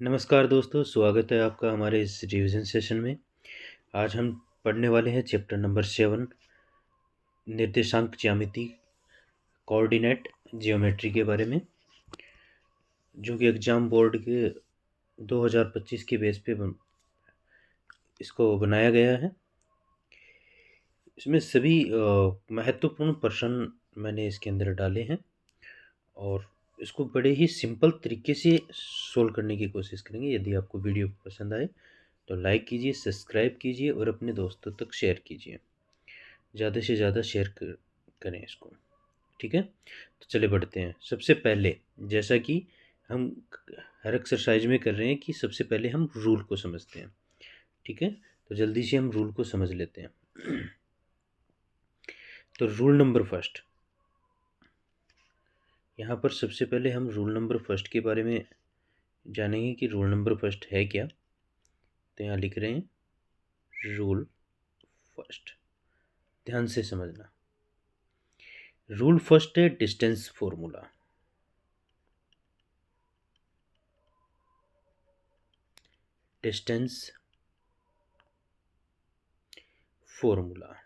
नमस्कार दोस्तों, स्वागत है आपका हमारे इस रिवीजन सेशन में। आज हम पढ़ने वाले हैं चैप्टर नंबर 7 निर्देशांक ज्यामिति कोऑर्डिनेट जियोमेट्री के बारे में, जो कि एग्जाम बोर्ड के 2025 के बेस पे इसको बनाया गया है। इसमें सभी महत्वपूर्ण प्रश्न मैंने इसके अंदर डाले हैं और इसको बड़े ही सिंपल तरीके से सोल्व करने की कोशिश करेंगे। यदि आपको वीडियो पसंद आए तो लाइक कीजिए, सब्सक्राइब कीजिए और अपने दोस्तों तक शेयर कीजिए। ज़्यादा से ज़्यादा शेयर करें इसको, ठीक है। तो चले बढ़ते हैं। सबसे पहले, जैसा कि हम हर एक्सरसाइज में कर रहे हैं, कि सबसे पहले हम रूल को समझते हैं, ठीक है। तो जल्दी से हम रूल को समझ लेते हैं। तो रूल नंबर फर्स्ट, यहाँ पर सबसे पहले हम रूल नंबर फर्स्ट के बारे में जानेंगे कि रूल नंबर फर्स्ट है क्या। तो यहाँ लिख रहे हैं रूल फर्स्ट, ध्यान से समझना। रूल फर्स्ट है डिस्टेंस फॉर्मूला। डिस्टेंस फॉर्मूला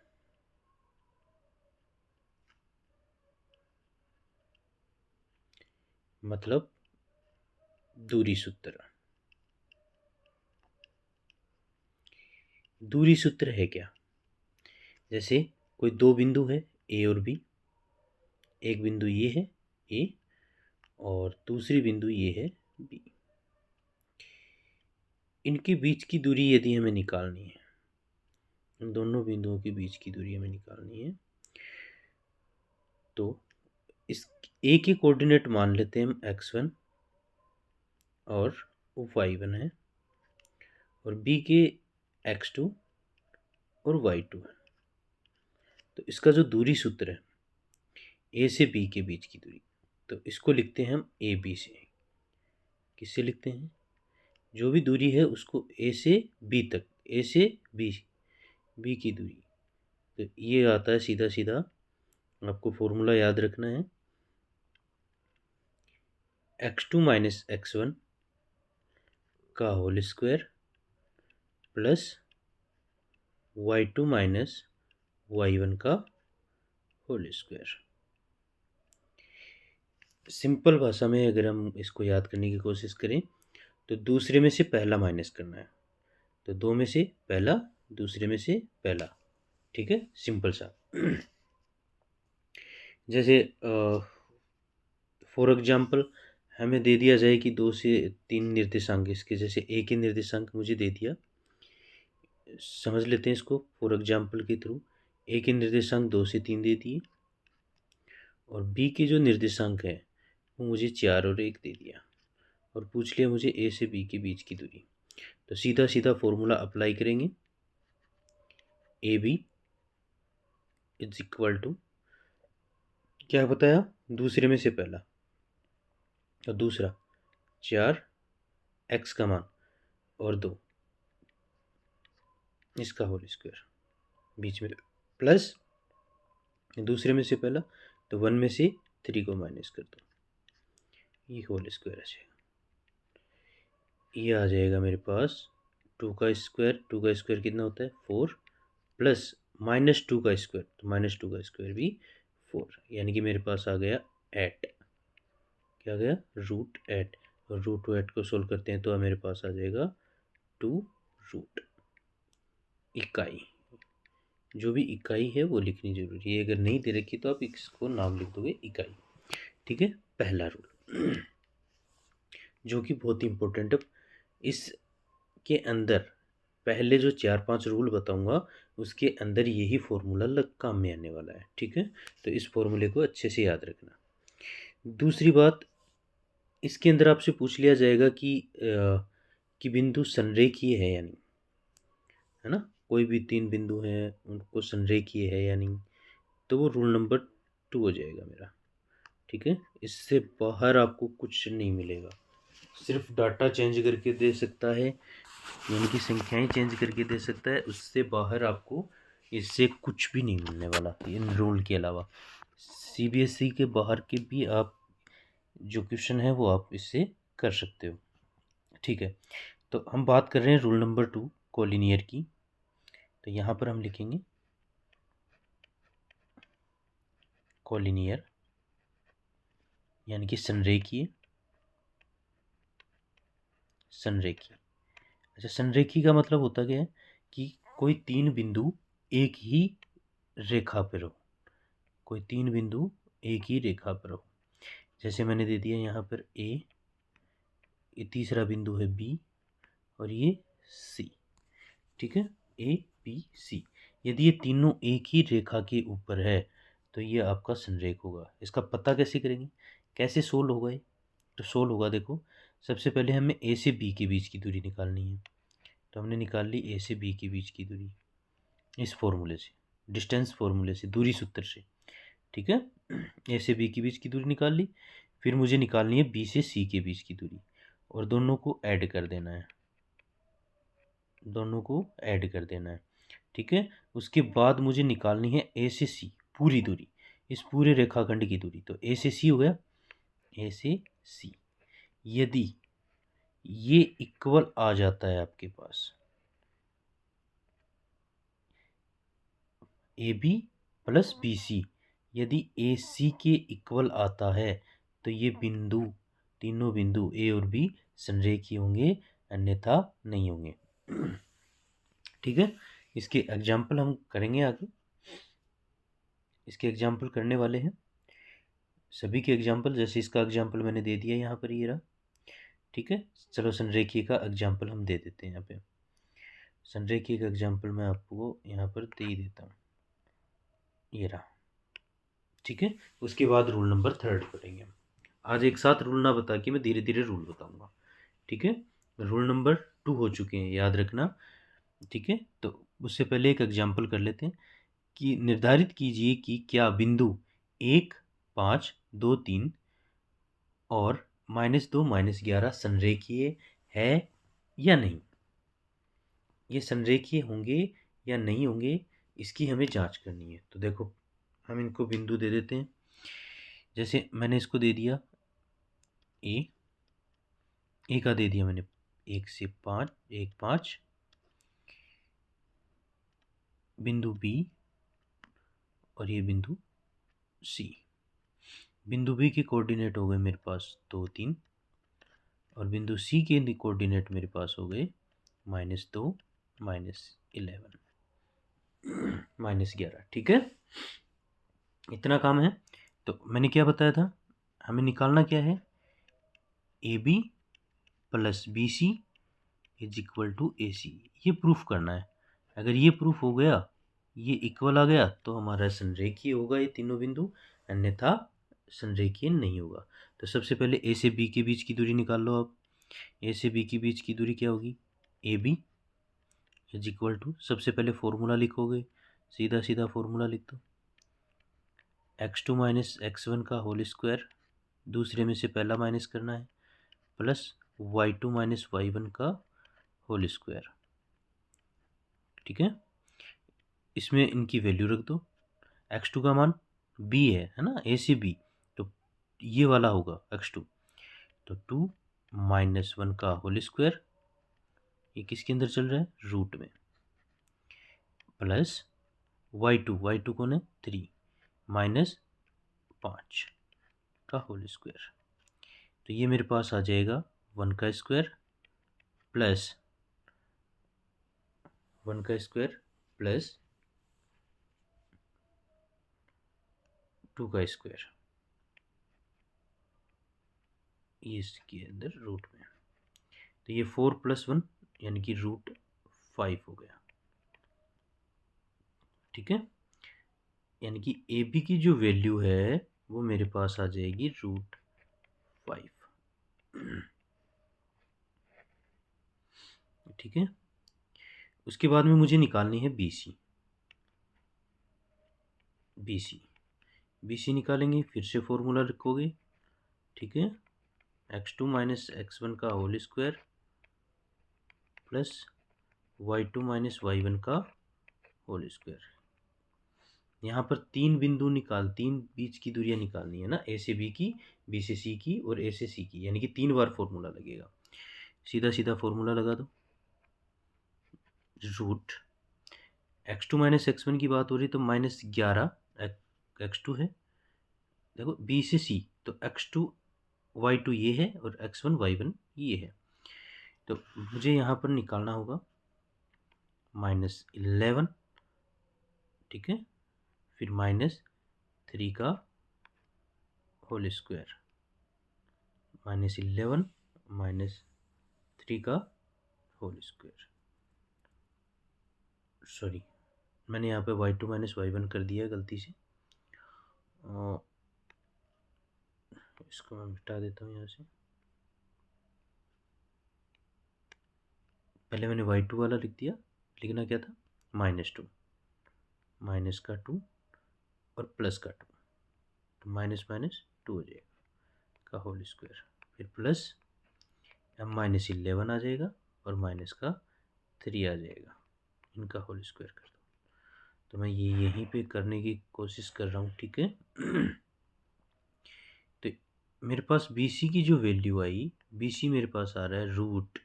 मतलब दूरी सूत्र। दूरी सूत्र है क्या? जैसे कोई दो बिंदु है ए और बी। एक बिंदु ये है ए और दूसरी बिंदु ये है बी। इनके बीच की दूरी यदि हमें निकालनी है, इन दोनों बिंदुओं के बीच की दूरी हमें निकालनी है, तो इस ए के कोऑर्डिनेट मान लेते हैं हम x1 और y1 है, और बी के x2 और y2 है। तो इसका जो दूरी सूत्र है ए से बी के बीच की दूरी, तो इसको लिखते हैं हम ए बी से। किससे लिखते हैं? जो भी दूरी है उसको ए से बी तक, ए से बी की दूरी। तो ये आता है सीधा सीधा, आपको फॉर्मूला याद रखना है, x2 माइनस x1 का whole square plus y2 minus y1 का होल स्क्वायर। सिंपल भाषा में अगर हम इसको याद करने की कोशिश करें तो दूसरे में से पहला माइनस करना है। तो दो में से पहला, दूसरे में से पहला, ठीक है, सिंपल सा। जैसे फॉर एग्जांपल हमें दे दिया जाए कि 2 से 3 निर्देशांक इसके, जैसे ए के निर्देशांक मुझे दे दिया, समझ लेते हैं इसको फॉर एग्जांपल के थ्रू। ए के निर्देशांक 2 से 3 दे दिए और बी के जो निर्देशांक है वो मुझे 4 और 1 दे दिया, और पूछ लिया मुझे ए से बी के बीच की दूरी। तो सीधा सीधा फॉर्मूला अप्लाई करेंगे, A B is equal to, क्या बताया, दूसरे में से पहला और दूसरा 4 x का मान और 2 इसका होल स्क्वायर, बीच में प्लस दूसरे में से पहला, तो 1 में से 3 को माइनस कर दो, ये होल स्क्वायर आ जाएगा। ये आ जाएगा मेरे पास 2 का स्क्वायर कितना होता है 4, प्लस -2 का स्क्वायर, तो -2 का स्क्वायर भी 4, यानी कि मेरे पास आ गया 8। क्या आ गया? √8। और √8 को सोल्व करते हैं तो मेरे पास आ जाएगा 2 रूट। इकाई, जो भी इकाई है वो लिखनी जरूरी है, अगर नहीं दे रखी तो आप इसको नाम लिख दोगे इकाई, ठीक है। पहला रूल जो कि बहुत इंपॉर्टेंट है, इसके अंदर पहले जो 4-5 रूल बताऊंगा उसके अंदर यही फॉर्मूला काम में आने वाला है, ठीक है। तो इस फॉर्मूले को अच्छे से याद रखना। दूसरी बात, इसके अंदर आपसे पूछ लिया जाएगा कि बिंदु संरेखीय है या नहीं, है ना। कोई भी 3 बिंदु हैं उनको संरेखीय है या नहीं, तो वो रूल नंबर 2 हो जाएगा मेरा, ठीक है। इससे बाहर आपको कुछ नहीं मिलेगा, सिर्फ डाटा चेंज करके दे सकता है, यानी कि संख्याएं चेंज करके दे सकता है, उससे बाहर आपको इससे कुछ भी नहीं मिलने वाला इन रूल के अलावा। सीबीएसई के बाहर के भी आप जो क्वेश्चन है वो आप इससे कर सकते हो, ठीक है, तो हम बात कर रहे हैं रूल नंबर 2 कोलिनियर की। तो यहाँ पर हम लिखेंगे कोलिनियर यानी कि संरेखीय। संरेखीय, अच्छा, संरेखीय का मतलब होता क्या है कि कोई तीन बिंदु एक ही रेखा पर हो। कोई तीन बिंदु एक ही रेखा पर हो। जैसे मैंने दे दिया यहाँ पर ए, ये तीसरा बिंदु है बी और ये सी। ठीक है, ए बी सी। यदि ये तीनों एक ही रेखा के ऊपर है तो ये आपका संरेख होगा। इसका पता कैसे करेंगे, कैसे सोल्व होगा ये? तो सोल्व होगा, देखो, सबसे पहले हमें ए से बी के बीच की दूरी निकालनी है। तो हमने निकाल ली ए से बी के बीच की दूरी इस फॉर्मूले से, डिस्टेंस फॉर्मूले से, दूरी सूत्र से। ठीक है, ए से बी के बीच की दूरी निकाल ली। फिर मुझे निकालनी है बी से सी के बीच की दूरी और दोनों को ऐड कर देना है। दोनों को ऐड कर देना है। ठीक है, उसके बाद मुझे निकालनी है ए से सी पूरी दूरी, इस पूरे रेखाखंड की दूरी। तो ए से सी हो गया, ए से सी। यदि ये इक्वल आ जाता है आपके पास A B plus B C, यदि ए सी के इक्वल आता है तो ये बिंदु, तीनों बिंदु ए और बी संरेखीय होंगे, अन्यथा नहीं होंगे। ठीक है, इसके एग्जाम्पल हम करेंगे आगे। इसके एग्जाम्पल करने वाले हैं, सभी के एग्जाम्पल। जैसे इसका एग्जाम्पल मैंने दे दिया यहाँ पर, ये रहा। ठीक है, चलो संरेखीय का एग्जाम्पल हम दे देते हैं यहाँ पे। संरेखीय का एग्जाम्पल मैं आपको यहाँ पर दे ही देता हूँ, ये रहा। ठीक है, उसके बाद रूल नंबर 3 पढ़ेंगे। आज एक साथ रूल ना बता के मैं धीरे धीरे रूल बताऊंगा। ठीक है, रूल नंबर 2 हो चुके हैं, याद रखना। ठीक है, तो उससे पहले एक एग्जाम्पल कर लेते हैं कि निर्धारित कीजिए कि क्या बिंदु 1, 5, 2, 3 और -2, -11 संरेखीय है या नहीं। ये संरेखीय होंगे या नहीं होंगे, इसकी हमें जांच करनी है। तो देखो, हम इनको बिंदु दे देते हैं। जैसे मैंने इसको दे दिया ए का दे दिया मैंने 1 से 5, 1, 5, बिंदु बी और ये बिंदु सी। बिंदु बी के कोऑर्डिनेट हो गए मेरे पास 2, 3 और बिंदु सी के कोऑर्डिनेट मेरे पास हो गए -2, -11, -11। ठीक है, इतना काम है। तो मैंने क्या बताया था, हमें निकालना क्या है, A B plus B C is equal to A C. ये प्रूफ करना है। अगर ये प्रूफ हो गया, ये इक्वल आ गया, तो हमारा संरेखीय होगा ये तीनों बिंदु, अन्यथा संरेखीय नहीं होगा। तो सबसे पहले ए से बी के बीच की दूरी निकाल लो आप। ए से बी के बीच की दूरी क्या होगी, A B is equal to, सबसे पहले फॉर्मूला लिखोगे, सीधा सीधा फॉर्मूला लिख दो, x2 माइनस x1 का होल स्क्वायर, दूसरे में से पहला माइनस करना है, प्लस y2 माइनस y1 का होल स्क्वायर। ठीक है, इसमें इनकी वैल्यू रख दो। x2 का मान b है ना, a से b, तो ये वाला होगा x2। तो 2 माइनस 1 का होल स्क्वायर, ये किसके अंदर चल रहा है, रूट में, प्लस y2 कौन है, 3, माइनस 5 का होल स्क्वायर। तो ये मेरे पास आ जाएगा 1 का स्क्वायर प्लस 1 का स्क्वायर प्लस 2 का स्क्वायर, ये इसके अंदर रूट में। तो ये 4 + 1 यानी कि √5 हो गया। ठीक है, यानी कि ए बी की जो वैल्यू है वो मेरे पास आ जाएगी √5। ठीक है, उसके बाद में मुझे निकालनी है बी सी। बी सी निकालेंगे, फिर से फॉर्मूला रखोगे। ठीक है, x2 माइनस x1 का whole square plus y2 minus y1 का होल स्क्वायर। यहाँ पर तीन बीच की दूरियां निकालनी है ना, ए से बी की, बी से सी की और ए से सी की, यानी कि 3 बार फॉर्मूला लगेगा। सीधा सीधा फॉर्मूला लगा दो, रूट x2 माइनस x1 की बात हो रही तो -11 x2 है। देखो b से c तो x2 y2 ये है और x1 y1 ये है, तो मुझे यहाँ पर निकालना होगा -11, ठीक है, फिर -3 का होल स्क्वायर, -11 -3 का होल स्क्वायर। सॉरी, मैंने यहाँ पे y2 माइनस y1 कर दिया गलती से, इसको मैं मिटा देता हूँ यहाँ से। पहले मैंने y2 वाला लिख दिया, लिखना क्या था, -2, माइनस का 2 और प्लस का 2, तो माइनस माइनस 2 हो जाएगा का होल स्क्वायर, फिर प्लस -11 आ जाएगा और माइनस का 3 आ जाएगा, इनका होल स्क्वायर कर दो। तो मैं ये यहीं पे करने की कोशिश कर रहा हूँ, ठीक है। तो मेरे पास BC की जो वैल्यू आई, BC मेरे पास आ रहा है रूट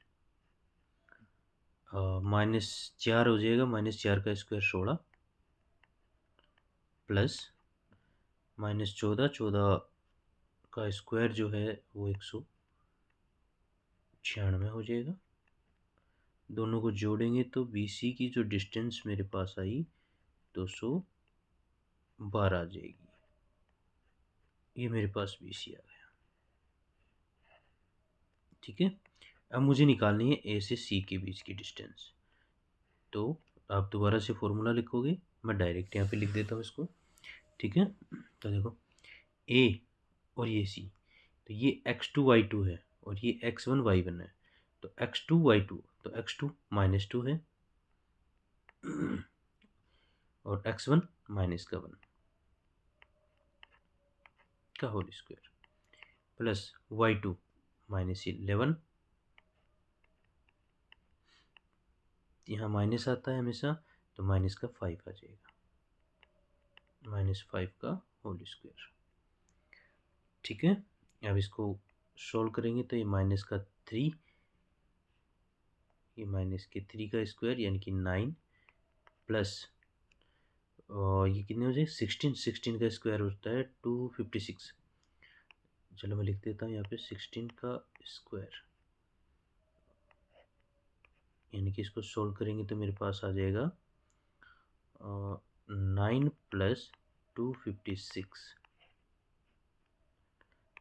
-4 हो जाएगा, -4 का स्क्वायर 16 प्लस -14, 14 का स्क्वायर जो है वो 196 हो जाएगा। दोनों को जोड़ेंगे तो BC की जो डिस्टेंस मेरे पास आई 212 आ जाएगी। ये मेरे पास BC आ गया, ठीक है। अब मुझे निकालनी है A से C के बीच की डिस्टेंस, तो आप दोबारा से फॉर्मूला लिखोगे, मैं डायरेक्ट यहाँ पे लिख देता हूँ इसको, ठीक है। तो देखो A और ये C, तो ये x2 y2 है और ये x1 y1 है, तो x2 y2 तो x2 -2 है और x1 -1 का होल स्क्वायर प्लस y2 -11, यहाँ माइनस आता है हमेशा, तो माइनस का 5 आ जाएगा, -5 का होल स्क्वायर, ठीक है। अब इसको सोल्व करेंगे तो ये माइनस का 3, ये माइनस के 3 का स्क्वायर यानी कि 9 प्लस ये कितने हो जाए 16 का स्क्वायर होता है 256। चलो मैं लिख देता हूँ यहाँ पे 16 का स्क्वायर, यानी कि इसको सोल्व करेंगे तो मेरे पास आ जाएगा 9 प्लस 256,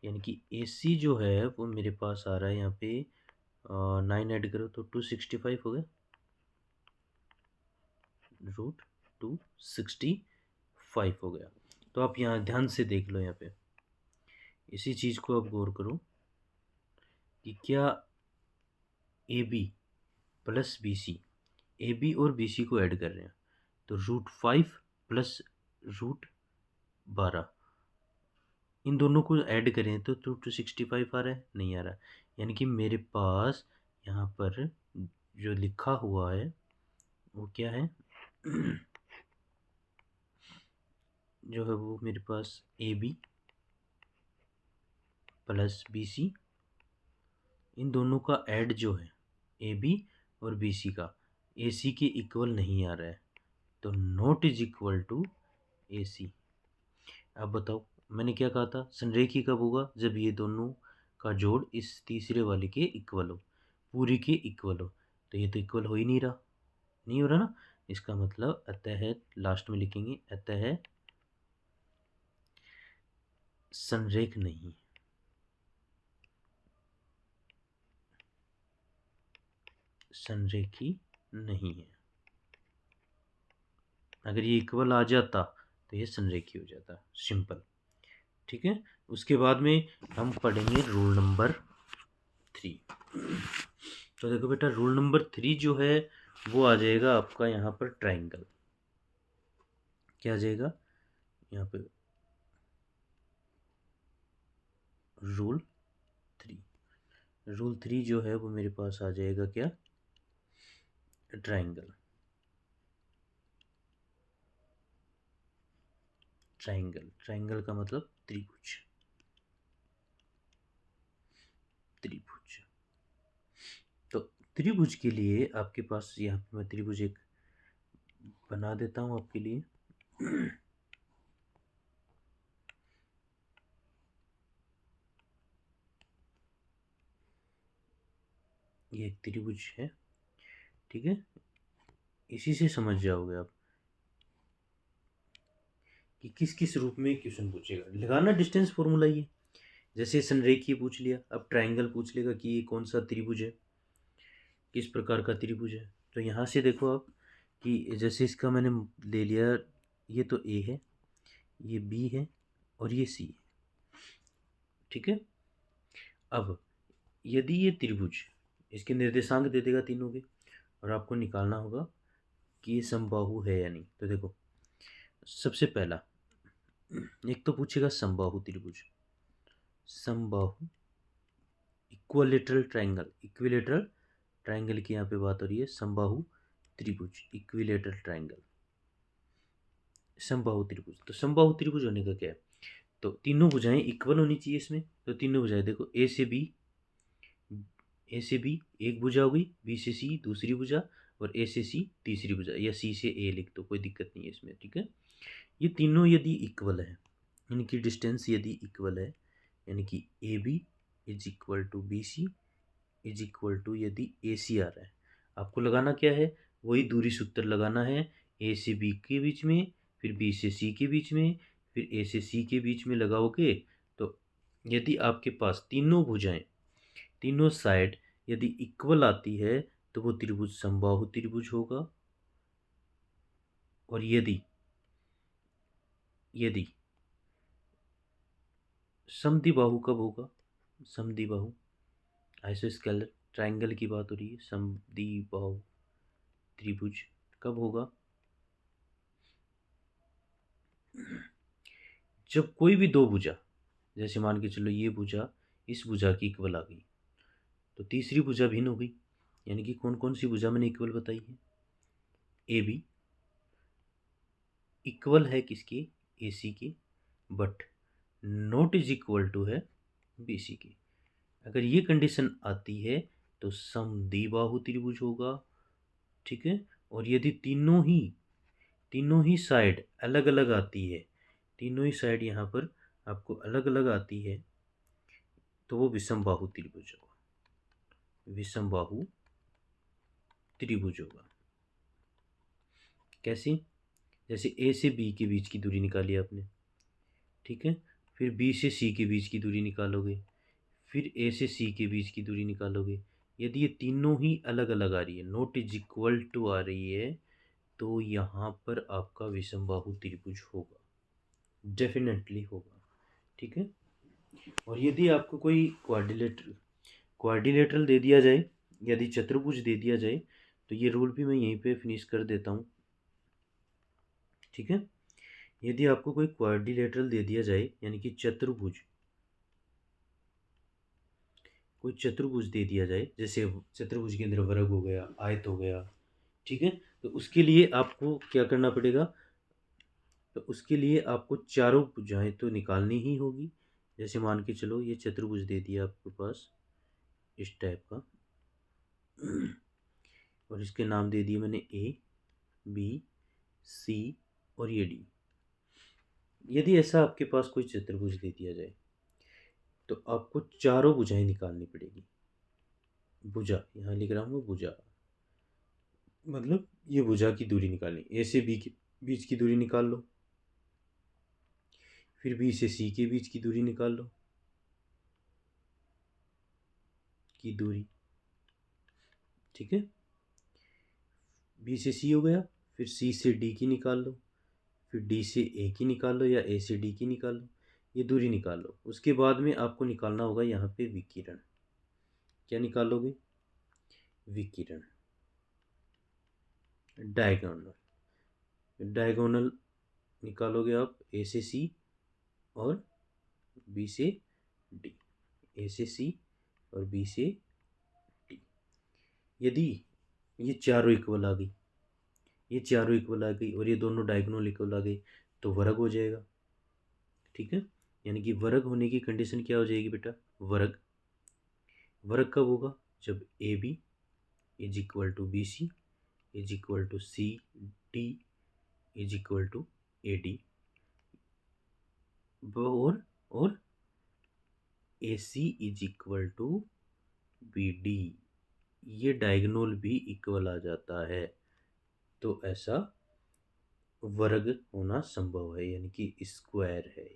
यानी कि AC जो है वो मेरे पास आ रहा है यहाँ पे 9 ऐड करो तो 265 हो गया, रूट 265 हो गया। तो आप यहाँ ध्यान से देख लो, यहाँ पे इसी चीज़ को आप गौर करो कि क्या AB प्लस BC, AB और BC को ऐड कर रहे हैं तो √5 प्लस √12, इन दोनों को ऐड करें तो 265 आ रहा है, नहीं आ रहा, यानी कि मेरे पास यहाँ पर जो लिखा हुआ है वो क्या है जो है वो मेरे पास AB प्लस BC, इन दोनों का ऐड जो है AB और BC का AC के इक्वल नहीं आ रहा है, तो not is equal to AC। अब बताओ मैंने क्या कहा था, संरेखी कब होगा, जब ये दोनों का जोड़ इस तीसरे वाले के इक्वल हो, पूरी के इक्वल हो, तो ये तो इक्वल हो ही नहीं रहा, नहीं हो रहा ना, इसका मतलब अतः लास्ट में लिखेंगे अतः संरेख नहीं, संरेखी नहीं है। अगर ये इक्वल आ जाता तो ये संरेखी हो जाता, सिंपल, ठीक है। उसके बाद में हम पढ़ेंगे रूल नंबर 3। तो देखो बेटा रूल नंबर 3 जो है वो आ जाएगा आपका यहाँ पर ट्राइंगल, क्या आ जाएगा यहाँ पे रूल 3, रूल 3 जो है वो मेरे पास आ जाएगा क्या, ट्राइंगल, ट्राइंगल, ट्राइंगल का मतलब त्रिभुज, त्रिभुज, त्रिभुज के लिए आपके पास यहाँ पे मैं त्रिभुज एक बना देता हूँ आपके लिए। ये एक त्रिभुज है, ठीक है। इसी से समझ जाओगे आप कि किस किस रूप में क्वेश्चन पूछेगा। लगाना डिस्टेंस फॉर्मूला ये, जैसे संरेखीय पूछ लिया, अब ट्रायंगल पूछ लेगा कि ये कौन सा त्रिभुज है, किस प्रकार का त्रिभुज है। तो यहाँ से देखो आप कि जैसे इसका मैंने ले लिया, ये तो ए है, ये बी है और ये सी है, ठीक है। अब यदि ये त्रिभुज, इसके निर्देशांक दे देगा तीनों के, और आपको निकालना होगा कि ये समबाहु है या नहीं। तो देखो सबसे पहला एक तो पूछेगा समबाहु त्रिभुज, समबाहु इक्विलेटरल ट्रायंगल, इक्विलेटरल ट्रायंगल की यहाँ पे बात हो रही है। समबाहु त्रिभुज, इक्विलेटरल ट्रायंगल, समबाहु त्रिभुज। तो समबाहु त्रिभुज होने का क्या है, तो तीनों भुजाएं इक्वल होनी चाहिए इसमें। तो तीनों भुजाएं देखो, ए से बी एक भुजा हो गई, बी से सी दूसरी भुजा, और ए से सी तीसरी भुजा, या सी से ए लिख दो, कोई दिक्कत नहीं है इसमें, ठीक है। ये तीनों यदि इक्वल है, यानी कि डिस्टेंस यदि इक्वल है, यानी कि A B is equal to B C is equal to, यदि ए सी आ रहा है, आपको लगाना क्या है, वही दूरी सूत्र लगाना है। ए से बी के बीच में, फिर बी से सी के बीच में, फिर ए से सी के बीच में लगाओगे। तो यदि आपके पास तीनों भुजाएं, तीनों साइड यदि इक्वल आती है तो वो त्रिभुज समबाहु त्रिभुज होगा। और यदि यदि समद्विबाहु कब होगा, समद्विबाहु आइसोस्केलर ट्रायंगल की बात हो रही है, समद्विबाहु त्रिभुज कब होगा, जब कोई भी दो भुजा, जैसे मान के चलो ये भुजा इस भुजा की इक्वल आ गई, तो तीसरी भुजा भिन्न हो गई। यानी कि कौन कौन सी भुजा मैंने इक्वल बताई है, ए बी इक्वल है किसकी, ए सी की, but not is equal to है बी सी की। अगर ये कंडीशन आती है तो समद्विबाहु त्रिभुज होगा, ठीक है। और यदि तीनों ही साइड अलग अलग आती है, तीनों ही साइड यहाँ पर आपको अलग अलग आती है, तो वो विषमबाहु त्रिभुज होगा, विषमबाहु त्रिभुज होगा। कैसी, जैसे ए से बी के बीच की दूरी निकाली आपने, ठीक है, फिर बी से सी के बीच की दूरी निकालोगे, फिर ए से सी के बीच की दूरी निकालोगे। यदि ये तीनों ही अलग अलग आ रही है, नॉट इज इक्वल टू आ रही है, तो यहाँ पर आपका विषमबाहु त्रिभुज होगा, डेफिनेटली होगा, ठीक है। और यदि आपको कोई क्वाड्रिलेटरल दे दिया जाए, यदि चतुर्भुज दे दिया जाए, तो ये रूल भी मैं यहीं पे फिनिश कर देता हूँ, ठीक है। यदि आपको कोई क्वाड्रिलेटरल दे दिया जाए, यानी कि चतुर्भुज, कोई चतुर्भुज दे दिया जाए, जैसे चतुर्भुज के अंदर वर्ग हो गया, आयत हो गया, ठीक है, तो उसके लिए आपको क्या करना पड़ेगा, तो उसके लिए आपको चारों भुजाएं तो निकालनी ही होगी। जैसे मान के चलो ये चतुर्भुज दे दिया आपके पास इस टाइप का, और इसके नाम दे दिए मैंने ए बी सी और ये डी। यदि ऐसा आपके पास कोई चतुर्भुज दे दिया जाए, तो आपको चारों भुजाएं निकालनी पड़ेगी। भुजा यहाँ लिख रहा हूँ मैं, भुजा मतलब ये भुजा की दूरी निकालनी, ए से बी के बीच की दूरी निकाल लो, फिर बी से सी के बीच की दूरी निकाल लो, की दूरी, ठीक है। बी से सी हो गया, फिर सी से डी की निकाल लो, फिर डी से ए की निकाल लो, या ए से डी की निकाल लो, ये दूरी निकाल लो। उसके बाद में आपको निकालना होगा यहाँ पे विकिरण। क्या निकालोगे, विकिरण, डायगोनल, डायगोनल निकालोगे आप, ए से सी और बी से डी, ए से सी और बी से डी। यदि ये चारों इक्वल आ गई, ये चारों इक्वल आ गई और ये दोनों डायगोनल इक्वल आ गई, तो वर्ग हो जाएगा, ठीक है। यानी कि वर्ग होने की कंडीशन क्या हो जाएगी बेटा, वर्ग, वर्ग कब होगा, जब A B is equal to B C is equal to C D is equal to A D और A C is equal to B D. ये डायगोनल भी इक्वल आ जाता है, तो ऐसा वर्ग होना संभव है, यानी कि स्क्वायर है।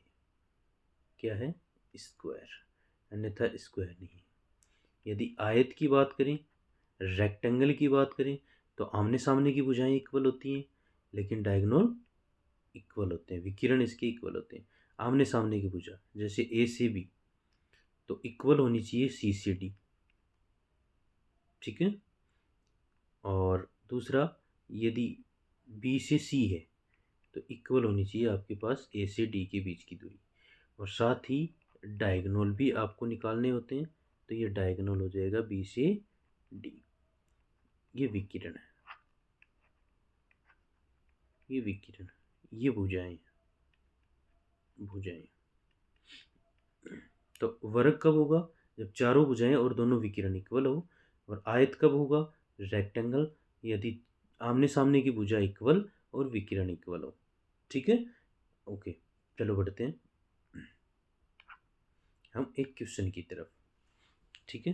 क्या है? स्क्वायर, अन्यथा स्क्वायर नहीं। यदि आयत की बात करें, रेक्टेंगल की बात करें, तो आमने सामने की भुजाएं इक्वल होती हैं, लेकिन डायगोनल इक्वल होते हैं, विकिरण इसके इक्वल होते हैं। आमने सामने की भुजा जैसे ए से बी, तो इक्वल होनी चाहिए सी से डी, ठीक है। और दूसरा, यदि बी से सी है तो इक्वल होनी चाहिए आपके पास ए से डी के बीच की दूरी। और साथ ही डायगोनल भी आपको निकालने होते हैं, तो ये डायगोनल हो जाएगा बी से डी। ये विकिरण है, ये विकिरण, ये भुजाएं। तो वर्ग कब होगा? जब चारों भुजाएं और दोनों विकिरण इक्वल हो। और आयत कब होगा? रेक्टेंगल, यदि आमने सामने की भुजा इक्वल और विकिरण इक्वल हो, ठीक है। ओके, चलो बढ़ते हैं हम एक क्वेश्चन की तरफ, ठीक है।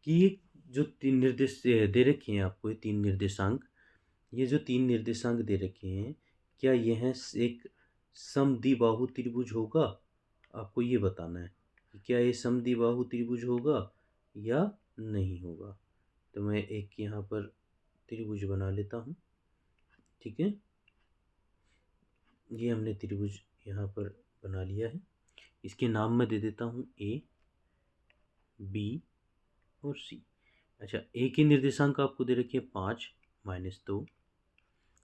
कि ये जो तीन निर्देश दे रखे हैं आपको, ये तीन निर्देशांक, ये जो तीन निर्देशांक दे रखे हैं, क्या यह एक समद्विबाहु त्रिभुज होगा? आपको ये बताना है कि क्या ये समद्विबाहु त्रिभुज होगा या नहीं होगा। तो मैं एक यहाँ पर त्रिभुज बना लेता हूँ, ठीक है। ये हमने त्रिभुज यहाँ पर बना लिया है। इसके नाम मैं दे देता हूँ ए, बी और सी। अच्छा, ए की निर्देशांक आपको दे रखी है 5 -2,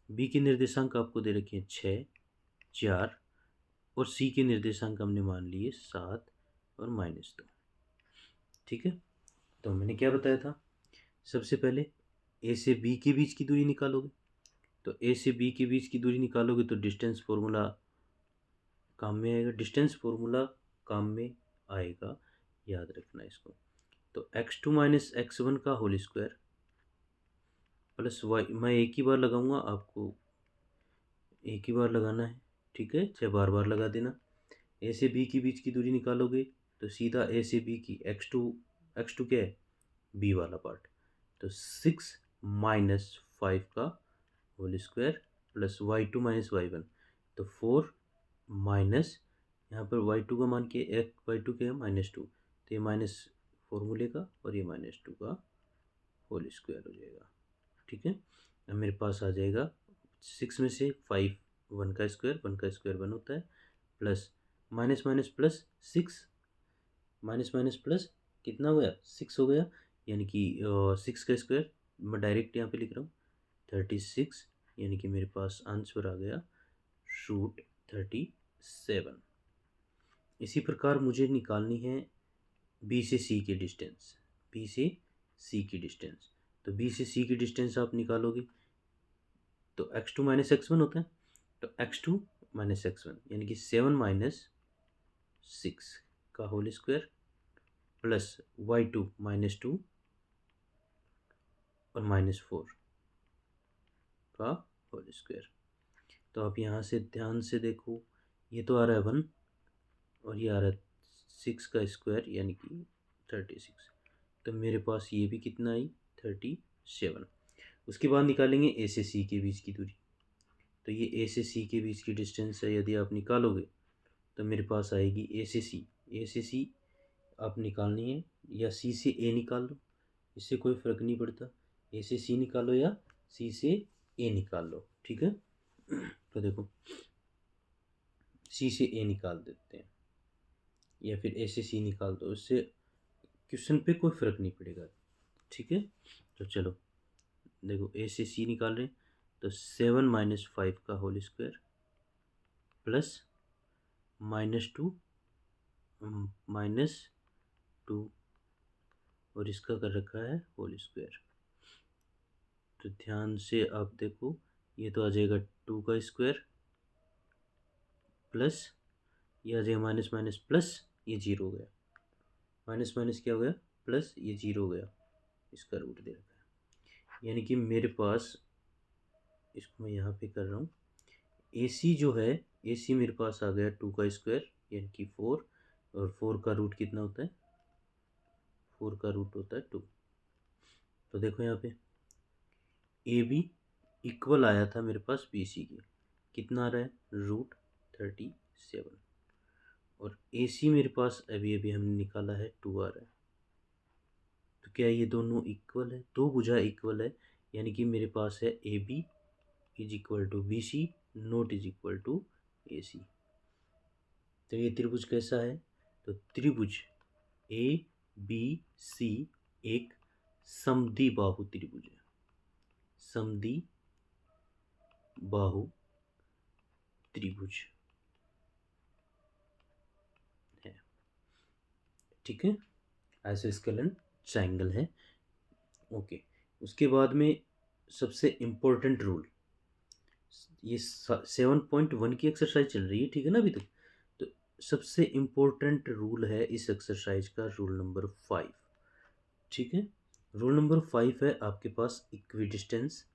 बी के निर्देशांक आपको दे रखे हैं 6, 4, और सी के निर्देशांक हमने मान लिए 7 और -2, ठीक है। तो मैंने क्या बताया था? सबसे पहले ए से बी के बीच की दूरी निकालोगे, तो ए से बी के बीच की दूरी निकालोगे तो डिस्टेंस फॉर्मूला काम में आएगा। डिस्टेंस फॉर्मूला काम में आएगा, याद रखना इसको। तो x2 - x1 का होल स्क्वायर प्लस y, मैं एक ही बार लगाऊंगा, आपको एक ही बार लगाना है, ठीक है, चाहे बार बार लगा देना। ए से बी के बीच की दूरी निकालोगे तो सीधा ए से बी की x2 क्या है? बी वाला पार्ट, तो 6 - 5 का whole square plus y2 - y1, तो 4 माइनस, यहाँ पर y2 का मान के एक y2 क्या है? -2, तो ये माइनस फॉर्मूले का और ये -2 का होल स्क्वायर हो जाएगा, ठीक है। अब मेरे पास आ जाएगा 6 में से 5, 1 का स्क्वायर, 1 का स्क्वायर 1 होता है, plus minus minus plus 6, minus minus plus कितना हो गया? 6 हो गया, यानी कि 6 का स्क्वायर मैं डायरेक्ट यहाँ पे लिख रहा हूँ 36, यानी कि मेरे पास आंसर आ गया √37। इसी प्रकार मुझे निकालनी है बी से सी की डिस्टेंस, बी से सी की डिस्टेंस। तो बी से सी की डिस्टेंस आप निकालोगे तो x2 - x1 होता है, तो x2 - x1 यानी कि 7 - 6 का होल स्क्वायर प्लस y2 -2 और -4 का होल स्क्वायर। तो आप यहाँ से ध्यान से देखो, ये तो आ रहा है 1 और ये आ रहा है 6 का स्क्वायर यानी कि 36, तो मेरे पास ये भी कितना आई? 37। उसके बाद निकालेंगे ए से सी के बीच की दूरी, तो ये ए से सी के बीच की डिस्टेंस है, यदि आप निकालोगे तो मेरे पास आएगी ए से सी। ए से सी आप निकालनी है, या सी से ए निकाल लो, इससे कोई फ़र्क नहीं पड़ता। ए से सी निकालो या सी से ए निकाल लो, ठीक है। तो देखो, सी से ए निकाल देते हैं या फिर ए से सी निकाल दो, इससे क्वेश्चन पे कोई फ़र्क नहीं पड़ेगा, ठीक है। तो चलो देखो, ए से सी निकाल रहे हैं तो 7 - 5 का होल स्क्वायर प्लस -2 -2 और इसका कर रखा है होल स्क्वायर। तो ध्यान से आप देखो, ये तो आ जाएगा 2 का स्क्वायर प्लस ये आ जाएगा माइनस माइनस प्लस, ये 0 हो गया, माइनस माइनस क्या हो गया प्लस, ये 0 हो गया, इसका रूट दे रखा है। यानी कि मेरे पास, इसको मैं यहाँ पे कर रहा हूँ, ए सी जो है, ए सी मेरे पास आ गया 2 का स्क्वायर यानी कि 4, और 4 का रूट कितना होता है, 4 का रूट होता है 2। तो देखो यहाँ पे ए बी इक्वल आया था मेरे पास बी सी की, कितना आ रहा है √37, और ए सी मेरे पास अभी अभी हमने निकाला है 2 आ रहा है। तो क्या ये दोनों इक्वल है, दो भुजा इक्वल है, यानी कि मेरे पास है A B is equal to B C not is equal to A C. तो ये त्रिभुज कैसा है, तो त्रिभुज ए बी सी एक समद्विबाहु त्रिभुज है, समद्विबाहु त्रिभुज है, ठीक है, आइसोस्केलेन ट्रायंगल है। ओके, उसके बाद में सबसे इम्पोर्टेंट रूल, ये 7.1 की एक्सरसाइज चल रही है, ठीक है ना अभी तक। तो सबसे इम्पोर्टेंट रूल है इस एक्सरसाइज का रूल नंबर 5, ठीक है। रूल नंबर 5 है आपके पास इक्वी डिस्टेंस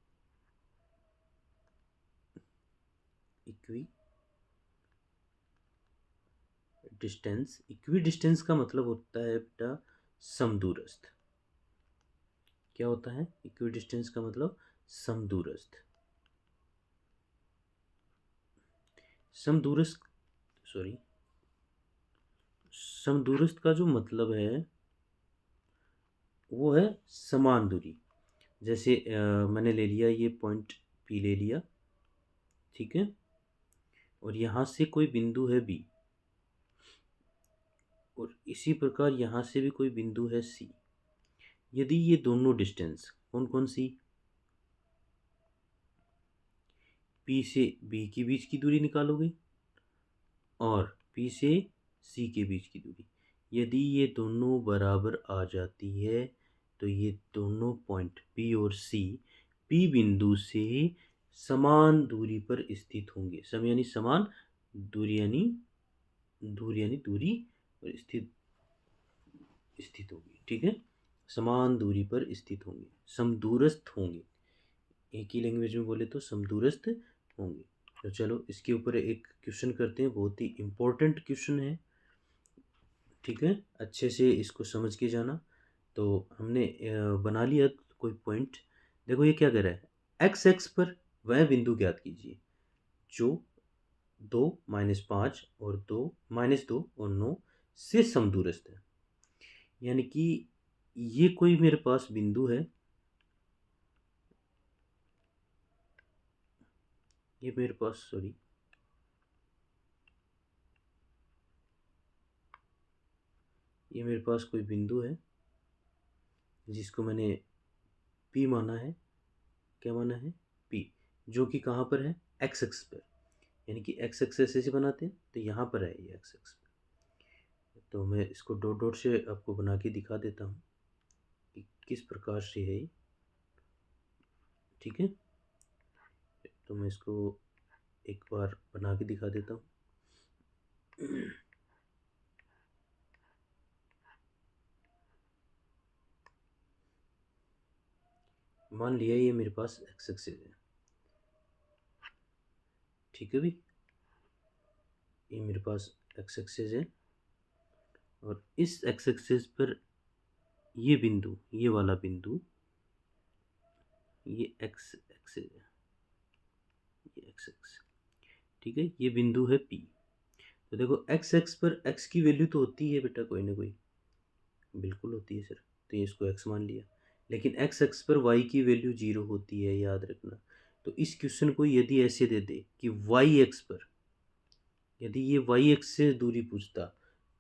का मतलब होता है बेटा समदूरस्थ। क्या होता है इक्वी डिस्टेंस का मतलब, समदूरस्थ। समदूरस्थ, सॉरी, समदूरस्थ का जो मतलब है वो है समान दूरी। जैसे मैंने ले लिया ये पॉइंट पी ले लिया, ठीक है, और यहाँ से कोई बिंदु है बी, और इसी प्रकार यहाँ से भी कोई बिंदु है सी। यदि ये दोनों डिस्टेंस कौन कौन सी, पी से बी के बीच की दूरी निकालोगे और पी से सी के बीच की दूरी, यदि ये दोनों बराबर आ जाती है तो ये दोनों पॉइंट पी और सी पी बिंदु से समान दूरी पर स्थित होंगे। सम यानी समान, दूरी यानी दूरी और स्थित स्थित होगी, ठीक है, समान दूरी पर स्थित होंगे, समदूरस्थ होंगे। एक ही लैंग्वेज में बोले तो समदूरस्थ होंगे। तो चलो इसके ऊपर एक क्वेश्चन करते हैं, बहुत ही इम्पोर्टेंट क्वेश्चन है, ठीक है, अच्छे से इसको समझ के जाना। तो हमने बना लिया कोई पॉइंट। देखो ये क्या कह रहा है, एक्स एक्स पर वह बिंदु ज्ञात कीजिए जो 2 - 5 और 2 - 2 और 9 से समदूरस्थ है। यानी कि ये कोई मेरे पास बिंदु है, ये मेरे पास, सॉरी, ये मेरे पास कोई बिंदु है जिसको मैंने P माना है। क्या माना है, P, जो कि कहाँ पर है, एक्स एक्स पर, यानी कि एक्स एक्सेस ऐसे बनाते हैं तो यहाँ पर है ये एक्स एक्स पर। तो मैं इसको डॉट डॉट से आपको बना के दिखा देता हूँ कि किस प्रकार से है ये, ठीक है। तो मैं इसको एक बार बना के दिखा देता हूँ। मान लिया ये मेरे पास एक्स एक्सेस है, ठीक है भी, ये मेरे पास एक्स एक्सेस है, और इस एक्स एक्सेस पर ये बिंदु, ये वाला बिंदु, ये एक्स एक्सेस है, ये एक्स एक्स, ठीक है, ये बिंदु है P। तो देखो एक्स एक्स पर एक्स की वैल्यू तो होती है बेटा कोई ना कोई, बिल्कुल होती है सर, तो ये इसको एक्स मान लिया। लेकिन एक्स एक्स पर वाई की वैल्यू 0 होती है, याद रखना। तो इस क्वेश्चन को यदि ऐसे दे दे कि वाई एक्स पर, यदि ये वाई एक्स से दूरी पूछता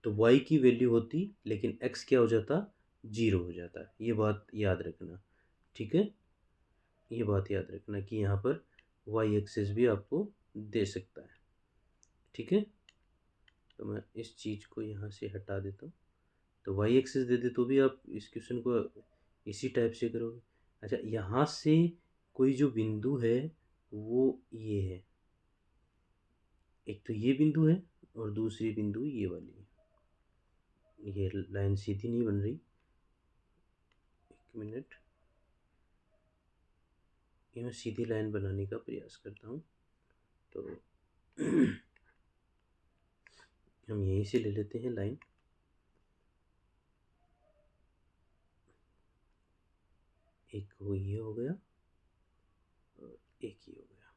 तो वाई की वैल्यू होती, लेकिन एक्स क्या हो जाता, 0 हो जाता। ये बात याद रखना, ठीक है, ये बात याद रखना कि यहाँ पर वाई एक्सेस भी आपको दे सकता है, ठीक है। तो मैं इस चीज़ को यहाँ से हटा देता हूँ। तो वाई एक्सेस दे दे तो भी आप इस क्वेश्चन को इसी टाइप से करोगे। अच्छा, यहाँ से कोई जो बिंदु है वो ये है, एक तो ये बिंदु है और दूसरी बिंदु ये वाली है, ये लाइन सीधी नहीं बन रही, एक मिनट, ये मैं सीधी लाइन बनाने का प्रयास करता हूँ। तो हम यहीं से ले लेते हैं लाइन, एक वो ये हो गया और एक ये हो गया,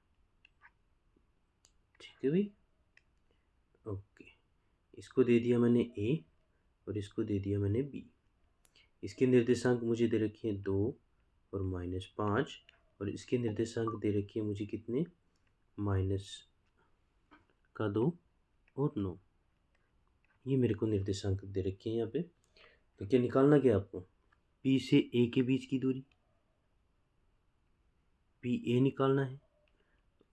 ठीक है भाई। ओके, इसको दे दिया मैंने ए और इसको दे दिया मैंने बी। इसके निर्देशांक मुझे दे रखे हैं 2 और -5, और इसके निर्देशांक दे रखे हैं मुझे कितने, -2 और 9। ये मेरे को निर्देशांक दे रखे हैं यहाँ पे। तो क्या निकालना, क्या आपको, पी से ए के बीच की दूरी, पी ए निकालना है,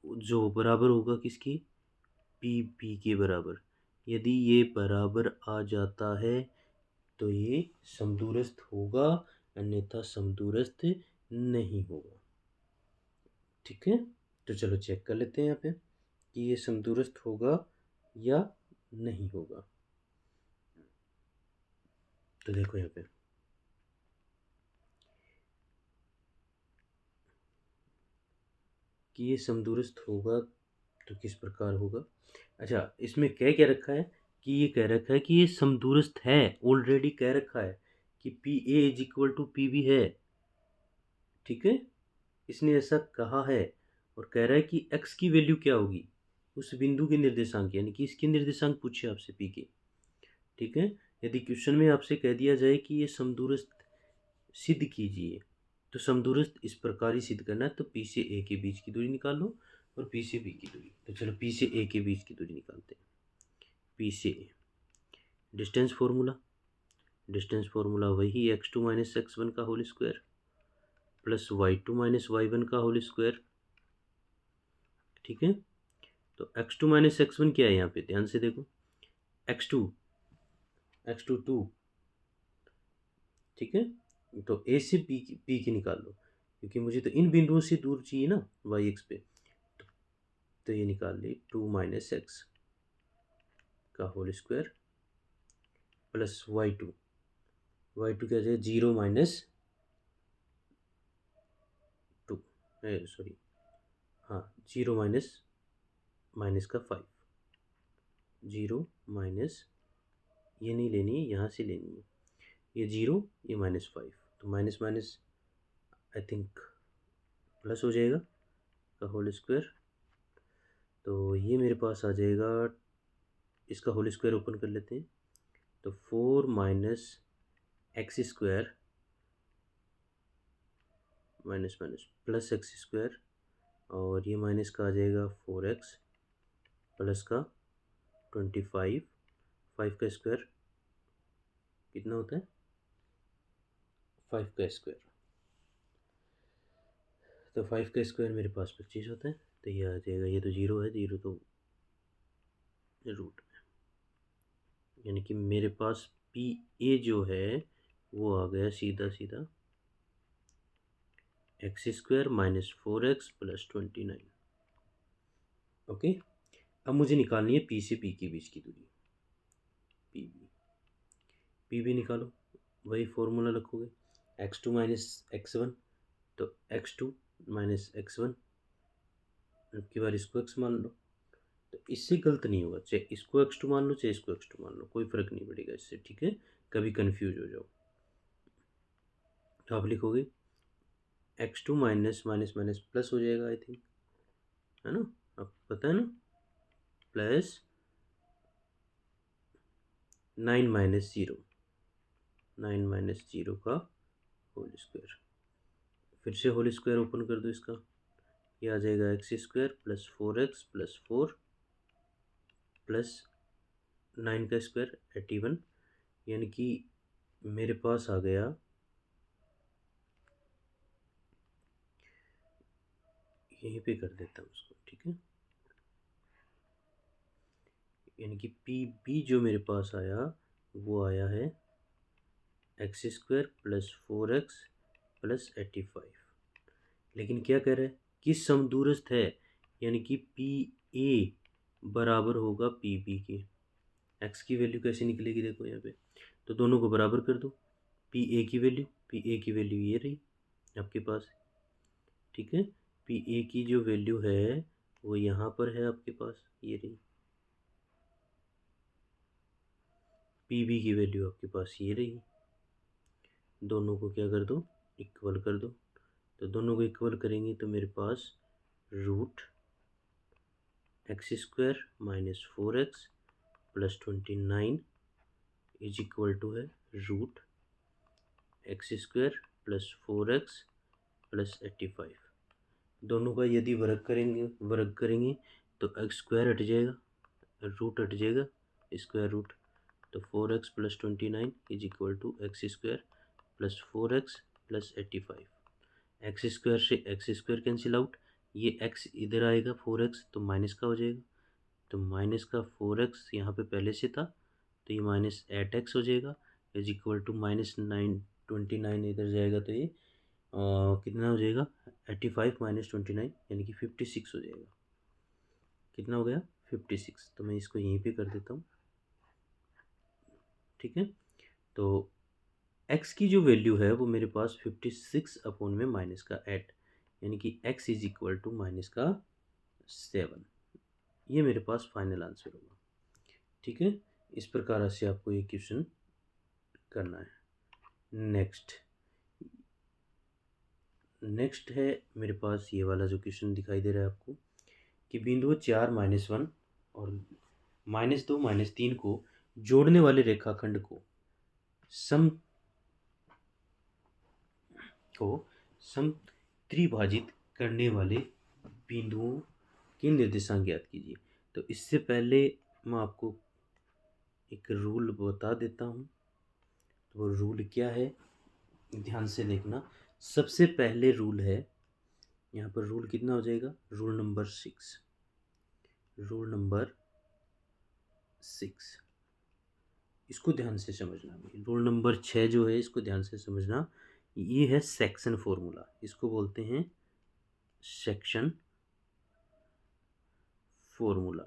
जो बराबर होगा किसकी, पी बी के बराबर। यदि ये बराबर आ जाता है तो ये समदूरस्थ होगा, अन्यथा समदूरस्थ नहीं होगा। ठीक है, तो चलो चेक कर लेते हैं यहाँ पे कि ये समदूरस्थ होगा या नहीं होगा। तो देखो यहाँ पे कि ये समदूरस्थ होगा तो किस प्रकार होगा। अच्छा, इसमें कह क्या रखा है कि ये कह रखा है कि ये समदूरस्थ है, ऑलरेडी कह रखा है कि P A is equal to P B है। ठीक है, इसने ऐसा कहा है और कह रहा है कि x की वैल्यू क्या होगी, उस बिंदु के निर्देशांक, यानी कि इसके निर्देशांक पूछे आपसे p के। ठीक है, यदि क्वेश्चन में आपसे कह दिया जाए कि ये समदूरस्थ सिद्ध कीजिए, तो समदूरस्थ इस प्रकार ही सिद्ध करना है। तो p से a के बीच की दूरी निकाल लो और p से b की दूरी। तो चलो p से a के बीच की दूरी निकालते हैं। p से a, डिस्टेंस फॉर्मूला वही x2 - x1 का whole square plus y2 - y1 का होल स्क्वायर। ठीक है, तो x2 - x1 क्या है, यहाँ पे ध्यान से देखो, x2 2। ठीक है, तो a से p की निकाल लो, क्योंकि मुझे तो इन बिंदुओं से दूर चाहिए ना y x पे। तो ये निकाल ली 2 - x का होल स्क्वायर प्लस y2 क्या जाएगा, 0 - 2, सॉरी, हाँ 0 माइनस का 5, 0 माइनस, ये नहीं लेनी है, यहाँ से लेनी है, ये 0 ये -5, तो minus minus I think plus हो जाएगा का होल स्क्वायर। तो ये मेरे पास आ जाएगा, इसका होल स्क्वायर ओपन कर लेते हैं। तो 4 - x square minus plus x square, और ये माइनस का आ जाएगा 4x प्लस का 25, 5 का स्क्वायर कितना होता है, 5 का स्क्वायर। तो 5 का स्क्वायर मेरे पास 25 होता है। तो ये आ जाएगा, ये तो 0 है, 0 तो रूट में, यानी कि मेरे पास पी ए जो है वो आ गया सीधा सीधा x square minus 4x plus 29। Okay, अब मुझे निकालनी है पी से पी के बीच की दूरी, पी बी निकालो, वही फॉर्मूला रखोगे, x2 - x1, तो x2 - x1, अब की बार इसको x मान लो। तो इससे गलत नहीं होगा, चाहे इसको x2 मान लो चाहे इसको x2 मान लो, कोई फर्क नहीं पड़ेगा इससे। ठीक है, कभी कंफ्यूज हो जाओ तो आप लिखोगे x2 minus minus minus plus हो जाएगा, आई थिंक, है ना, अब पता है ना, प्लस 9 - 0, 9 - 0 का होल स्क्वायर। फिर से होल स्क्वायर ओपन कर दो इसका, ये आ जाएगा x square plus 4x plus 4 plus 9 का स्क्वायर 81, यानी कि मेरे पास आ गया, यहीं पे कर देता हूँ उसको। ठीक है, यानी कि पी बी जो मेरे पास आया वो आया है x square plus 4x plus 85। लेकिन क्या कह रहा है कि समदूरस्थ है, यानी कि पी ए बराबर होगा पी बी के। x की वैल्यू कैसे निकलेगी, देखो यहाँ पे, तो दोनों को बराबर कर दो। पी ए की वैल्यू ये रही आपके पास, ठीक है। पी ए की जो वैल्यू है वो यहाँ पर है आपके पास, ये रही। पी बी की वैल्यू आपके पास ये रही। दोनों को क्या कर दो, इक्वल कर दो। तो दोनों को इक्वल करेंगे तो मेरे पास root x square minus 4x plus 29 is equal to है root x square plus 4x plus 85। दोनों का यदि वर्ग करेंगे तो एक्स स्क्वायर हट जाएगा, रूट हट जाएगा, स्क्वायर रूट। तो 4x plus 29 is equal to x square plus 4x plus 85। X square से एक्स स्क्वायर कैंसिल आउट, ये x इधर आएगा 4x तो माइनस का हो जाएगा। तो माइनस का 4x यहाँ पे पहले से था तो ये माइनस 8x हो जाएगा इज इक्वल टू माइनस 29 इधर जाएगा तो ये कितना हो जाएगा 85 माइनस 29 यानी कि 56 हो जाएगा। कितना हो गया 56। तो मैं इसको यहीं पे कर देता हूँ, ठीक है। तो x की जो वैल्यू है वो मेरे पास 56 अपॉन में माइनस का 8 यानी कि x is equal to minus का 7। ये मेरे पास फाइनल आंसर होगा, ठीक है। इस प्रकार से आपको ये क्वेश्चन करना है। नेक्स्ट है मेरे पास ये वाला जो क्वेश्चन दिखाई दे रहा है आपको कि बिंदु 4 -1 और -2 -3 को जोड़ने वाले रेखाखंड को सम त्रिभाजित करने वाले बिंदुओं के निर्देशांक ज्ञात कीजिए। तो इससे पहले मैं आपको एक रूल बता देता हूँ। तो वो रूल क्या है, ध्यान से देखना। सबसे पहले रूल है, यहाँ पर रूल कितना हो जाएगा, रूल नंबर 6। इसको ध्यान से समझना। रूल नंबर 6 जो है इसको ध्यान से समझना। ये है सेक्शन फॉर्मूला, इसको बोलते हैं section formula.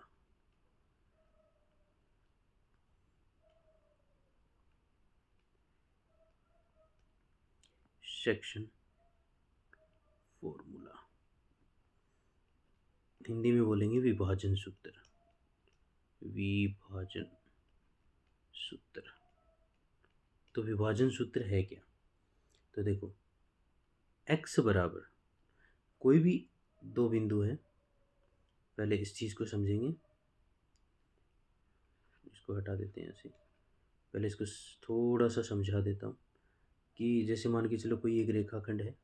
Section formula Hindi में बोलेंगे विभाजन सूत्र। विभाजन सूत्र। तो विभाजन सूत्र है क्या, तो देखो x बराबर कोई भी दो बिंदु है। पहले इस चीज़ को समझेंगे, इसको हटा देते हैं ऐसे। पहले इसको थोड़ा सा समझा देता हूँ कि जैसे मान के चलो कोई एक रेखाखंड है,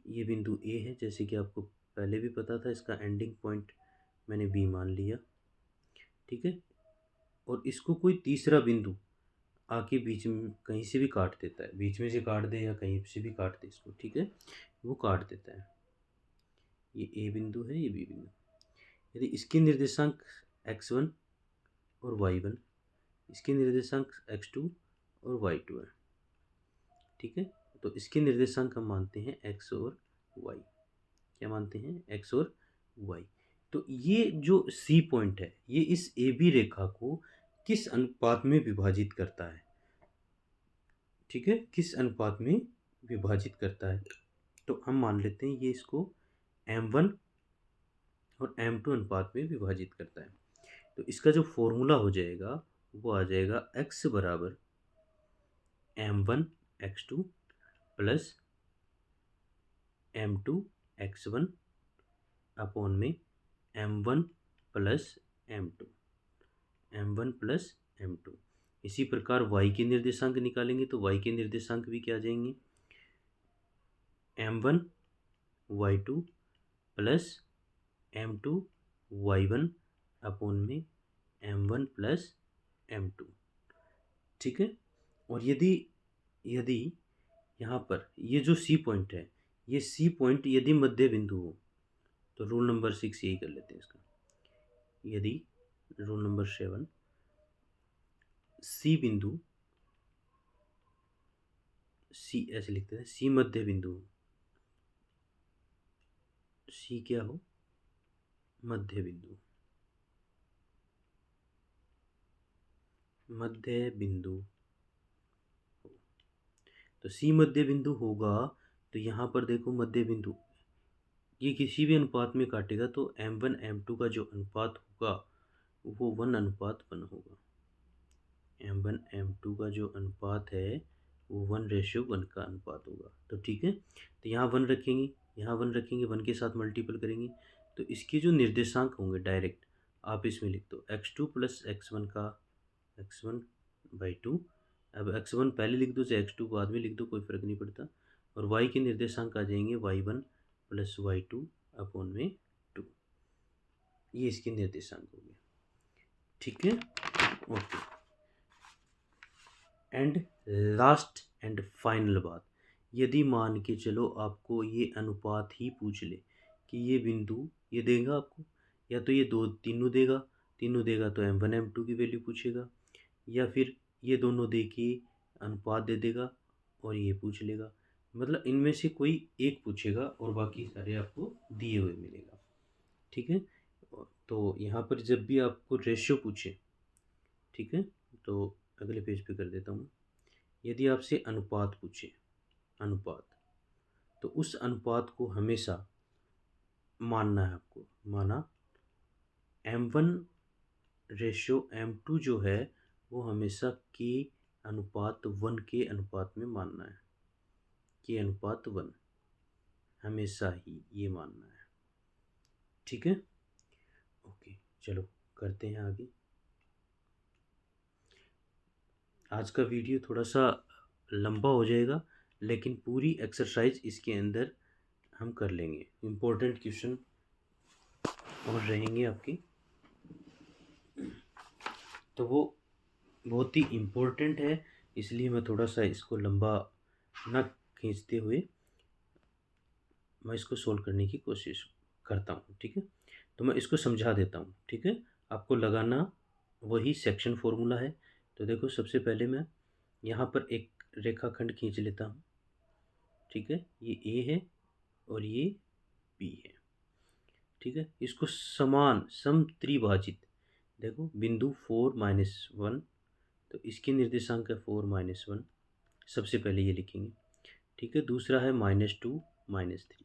ये बिंदु ए है, जैसे कि आपको पहले भी पता था, इसका एंडिंग पॉइंट मैंने बी मान लिया, ठीक है। और इसको कोई तीसरा बिंदु आके बीच में कहीं से भी काट देता है, बीच में से काट दे या कहीं से भी काट दे इसको, ठीक है, वो काट देता है। ये ए बिंदु है, ये बी बिंदु। यदि इसके निर्देशांक x1 और y1, इसके निर्देशांक x2 और y2 है, ठीक है। तो इसके निर्देशांक हम मानते हैं x और y। क्या मानते हैं, x और y। तो ये जो C पॉइंट है ये इस AB रेखा को किस अनुपात में विभाजित करता है, ठीक है, किस अनुपात में विभाजित करता है। तो हम मान लेते हैं ये इसको m1 और m2 अनुपात में विभाजित करता है। तो इसका जो फॉर्मूला हो जाएगा वो आ जाएगा x बराबर m1 x2 plus m2 x1 upon में m1 प्लस m2। इसी प्रकार y के निर्देशांक निकालेंगे तो y के निर्देशांक भी क्या आ जाएंगे, m1 y2 plus m2 y1 upon में m1 प्लस m2, ठीक है। और यदि यहाँ पर ये जो C पॉइंट है, ये C पॉइंट यदि मध्य बिंदु हो तो रूल नंबर 6 यही कर लेते हैं इसका। यदि रूल नंबर 7 C बिंदु, C ऐसे लिखते हैं, C मध्य बिंदु, C क्या हो, मध्य बिंदु, मध्य बिंदु तो सी मध्य बिंदु होगा, तो यहाँ पर देखो मध्य बिंदु ये किसी भी अनुपात में काटेगा तो M1 M2 का जो अनुपात होगा वो 1:1 होगा। M1 M2 का जो अनुपात है वो 1:1 का अनुपात होगा। तो ठीक है, तो यहाँ 1 रखेंगे, यहाँ 1 रखेंगे, 1 के साथ मल्टीपल करेंगे तो इसके जो निर्देशांक होंगे डायरेक्ट आप इसमें लिख दो x2 + x1 का x1/2। अब x1 पहले लिख दो चाहे x2 बाद में लिख दो, कोई फ़र्क नहीं पड़ता। और y के निर्देशांक आ जाएंगे y1 + y2/2। ये इसके निर्देशांक हो गए, ठीक है, okay. And last and final बात, यदि मान के चलो आपको ये अनुपात ही पूछ ले कि ये बिंदु ये देगा आपको, या तो ये तीनों देगा तो M1 M2 की वैल्यू पूछेगा, या फिर ये दोनों दे के अनुपात दे देगा और ये पूछ लेगा। मतलब इनमें से कोई एक पूछेगा और बाकी सारे आपको दिए हुए मिलेगा, ठीक है। तो यहाँ पर जब भी आपको रेशियो पूछे, ठीक है, तो अगले पेज पे कर देता हूँ। यदि आपसे अनुपात पूछे, अनुपात, तो उस अनुपात को हमेशा मानना है आपको। माना M1:M2 जो है वो हमेशा K:1 के अनुपात में मानना है। K:1 हमेशा ही ये मानना है, ठीक है, ओके। चलो करते हैं आगे। आज का वीडियो थोड़ा सा लंबा हो जाएगा लेकिन पूरी एक्सरसाइज इसके अंदर हम कर लेंगे। इम्पोर्टेंट क्वेश्चन और रहेंगे आपके, तो वो बहुत ही इम्पोर्टेंट है, इसलिए मैं थोड़ा सा इसको लंबा ना खींचते हुए मैं इसको सोल्व करने की कोशिश करता हूँ, ठीक है। तो मैं इसको समझा देता हूँ, ठीक है। आपको लगाना वही सेक्शन फॉर्मूला है। तो देखो सबसे पहले मैं यहाँ पर एक रेखाखंड खींच लेता हूँ, ठीक है। ये ए है और ये बी है, ठीक है। इसको समान समत्रिभाजित, देखो बिंदु 4-1, तो इसके निर्देशांक है 4-1, सबसे पहले ये लिखेंगे, ठीक है। दूसरा है -2 -3,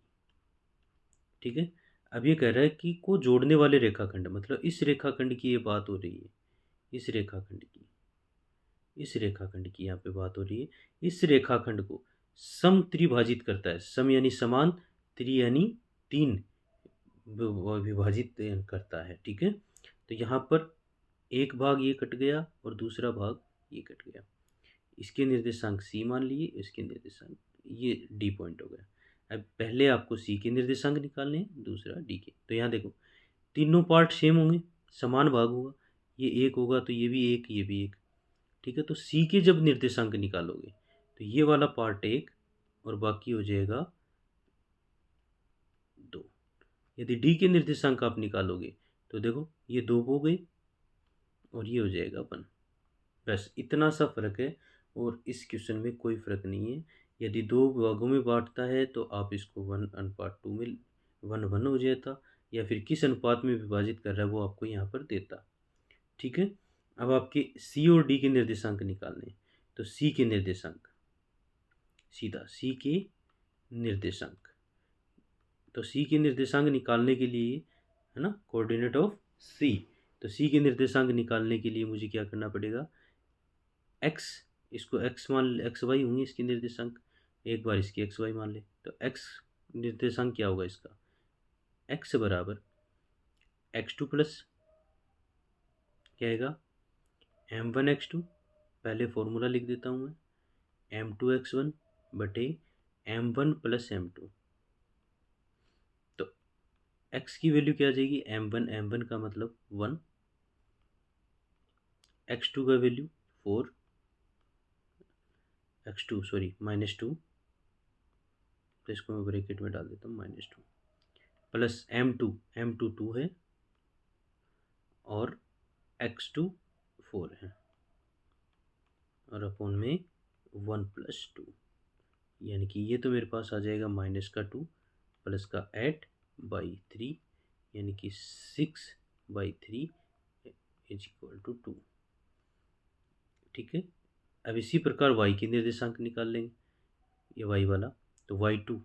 ठीक है। अब ये कह रहा है कि को जोड़ने वाले रेखाखंड, मतलब इस रेखाखंड की ये बात हो रही है, इस रेखाखंड की, इस रेखाखंड की यहाँ पे बात हो रही है। इस रेखाखंड को समत्रिभाजित करता है, सम यानी समान, त्रि यानी 3 विभाजित करता है, ठीक है। तो यहाँ पर एक भाग ये कट गया और दूसरा भाग ये कट गया। इसके निर्देशांक सी मान लिए, इसके निर्देशांक ये डी पॉइंट हो गया। अब पहले आपको सी के निर्देशांक निकालने हैं, दूसरा डी के। तो यहाँ देखो तीनों पार्ट सेम होंगे, समान भाग होगा, ये एक होगा तो ये भी एक, ये भी एक, ठीक है। तो सी के जब निर्देशांक निकालोगे तो ये वाला पार्ट एक और बाकी हो जाएगा 2। यदि डी के निर्देशांक आप निकालोगे तो देखो ये 2 हो गए और ये हो जाएगा 1। बस इतना सा फ़र्क है और इस क्वेश्चन में कोई फ़र्क नहीं है। यदि 2 भागों में बांटता है तो आप इसको 1:2 में 1:1 हो जाता, या फिर किस अनुपात में विभाजित कर रहा है वो आपको यहाँ पर देता, ठीक है। अब आपके सी और डी के निर्देशांक निकालने हैं, तो सी के निर्देशांक, सीधा सी के निर्देशांक, तो सी के निर्देशांक निकालने के लिए, है ना, कोऑर्डिनेट ऑफ सी, तो सी के निर्देशांक निकालने के लिए मुझे क्या करना पड़ेगा, एक्स, इसको एक्स मान, एक्स वाई होंगे इसके निर्देशांक, एक बार इसकी एक्स वाई मान ले, तो एक्स निर्देशांक क्या होगा इसका, एक्स बराबर x2 प्लस क्या आएगा M1x2, पहले फॉर्मूला लिख देता हूँ मैं, M2x1 बटे M1 + M2। तो x की वैल्यू क्या आ जाएगी, M1 का मतलब 1, x2 का वैल्यू 4, x2 सॉरी -2, तो इसको मैं ब्रैकेट में डाल देता हूँ -2, प्लस M2 2 है और x2 4 है, और अपॉन में 1 + 2, यानी कि ये तो मेरे पास आ जाएगा -2 प्लस का 8/3, यानी कि 6/3 = 2, ठीक है। अब इसी प्रकार y के निर्देशांक निकाल लेंगे, ये वाई वाला, तो y2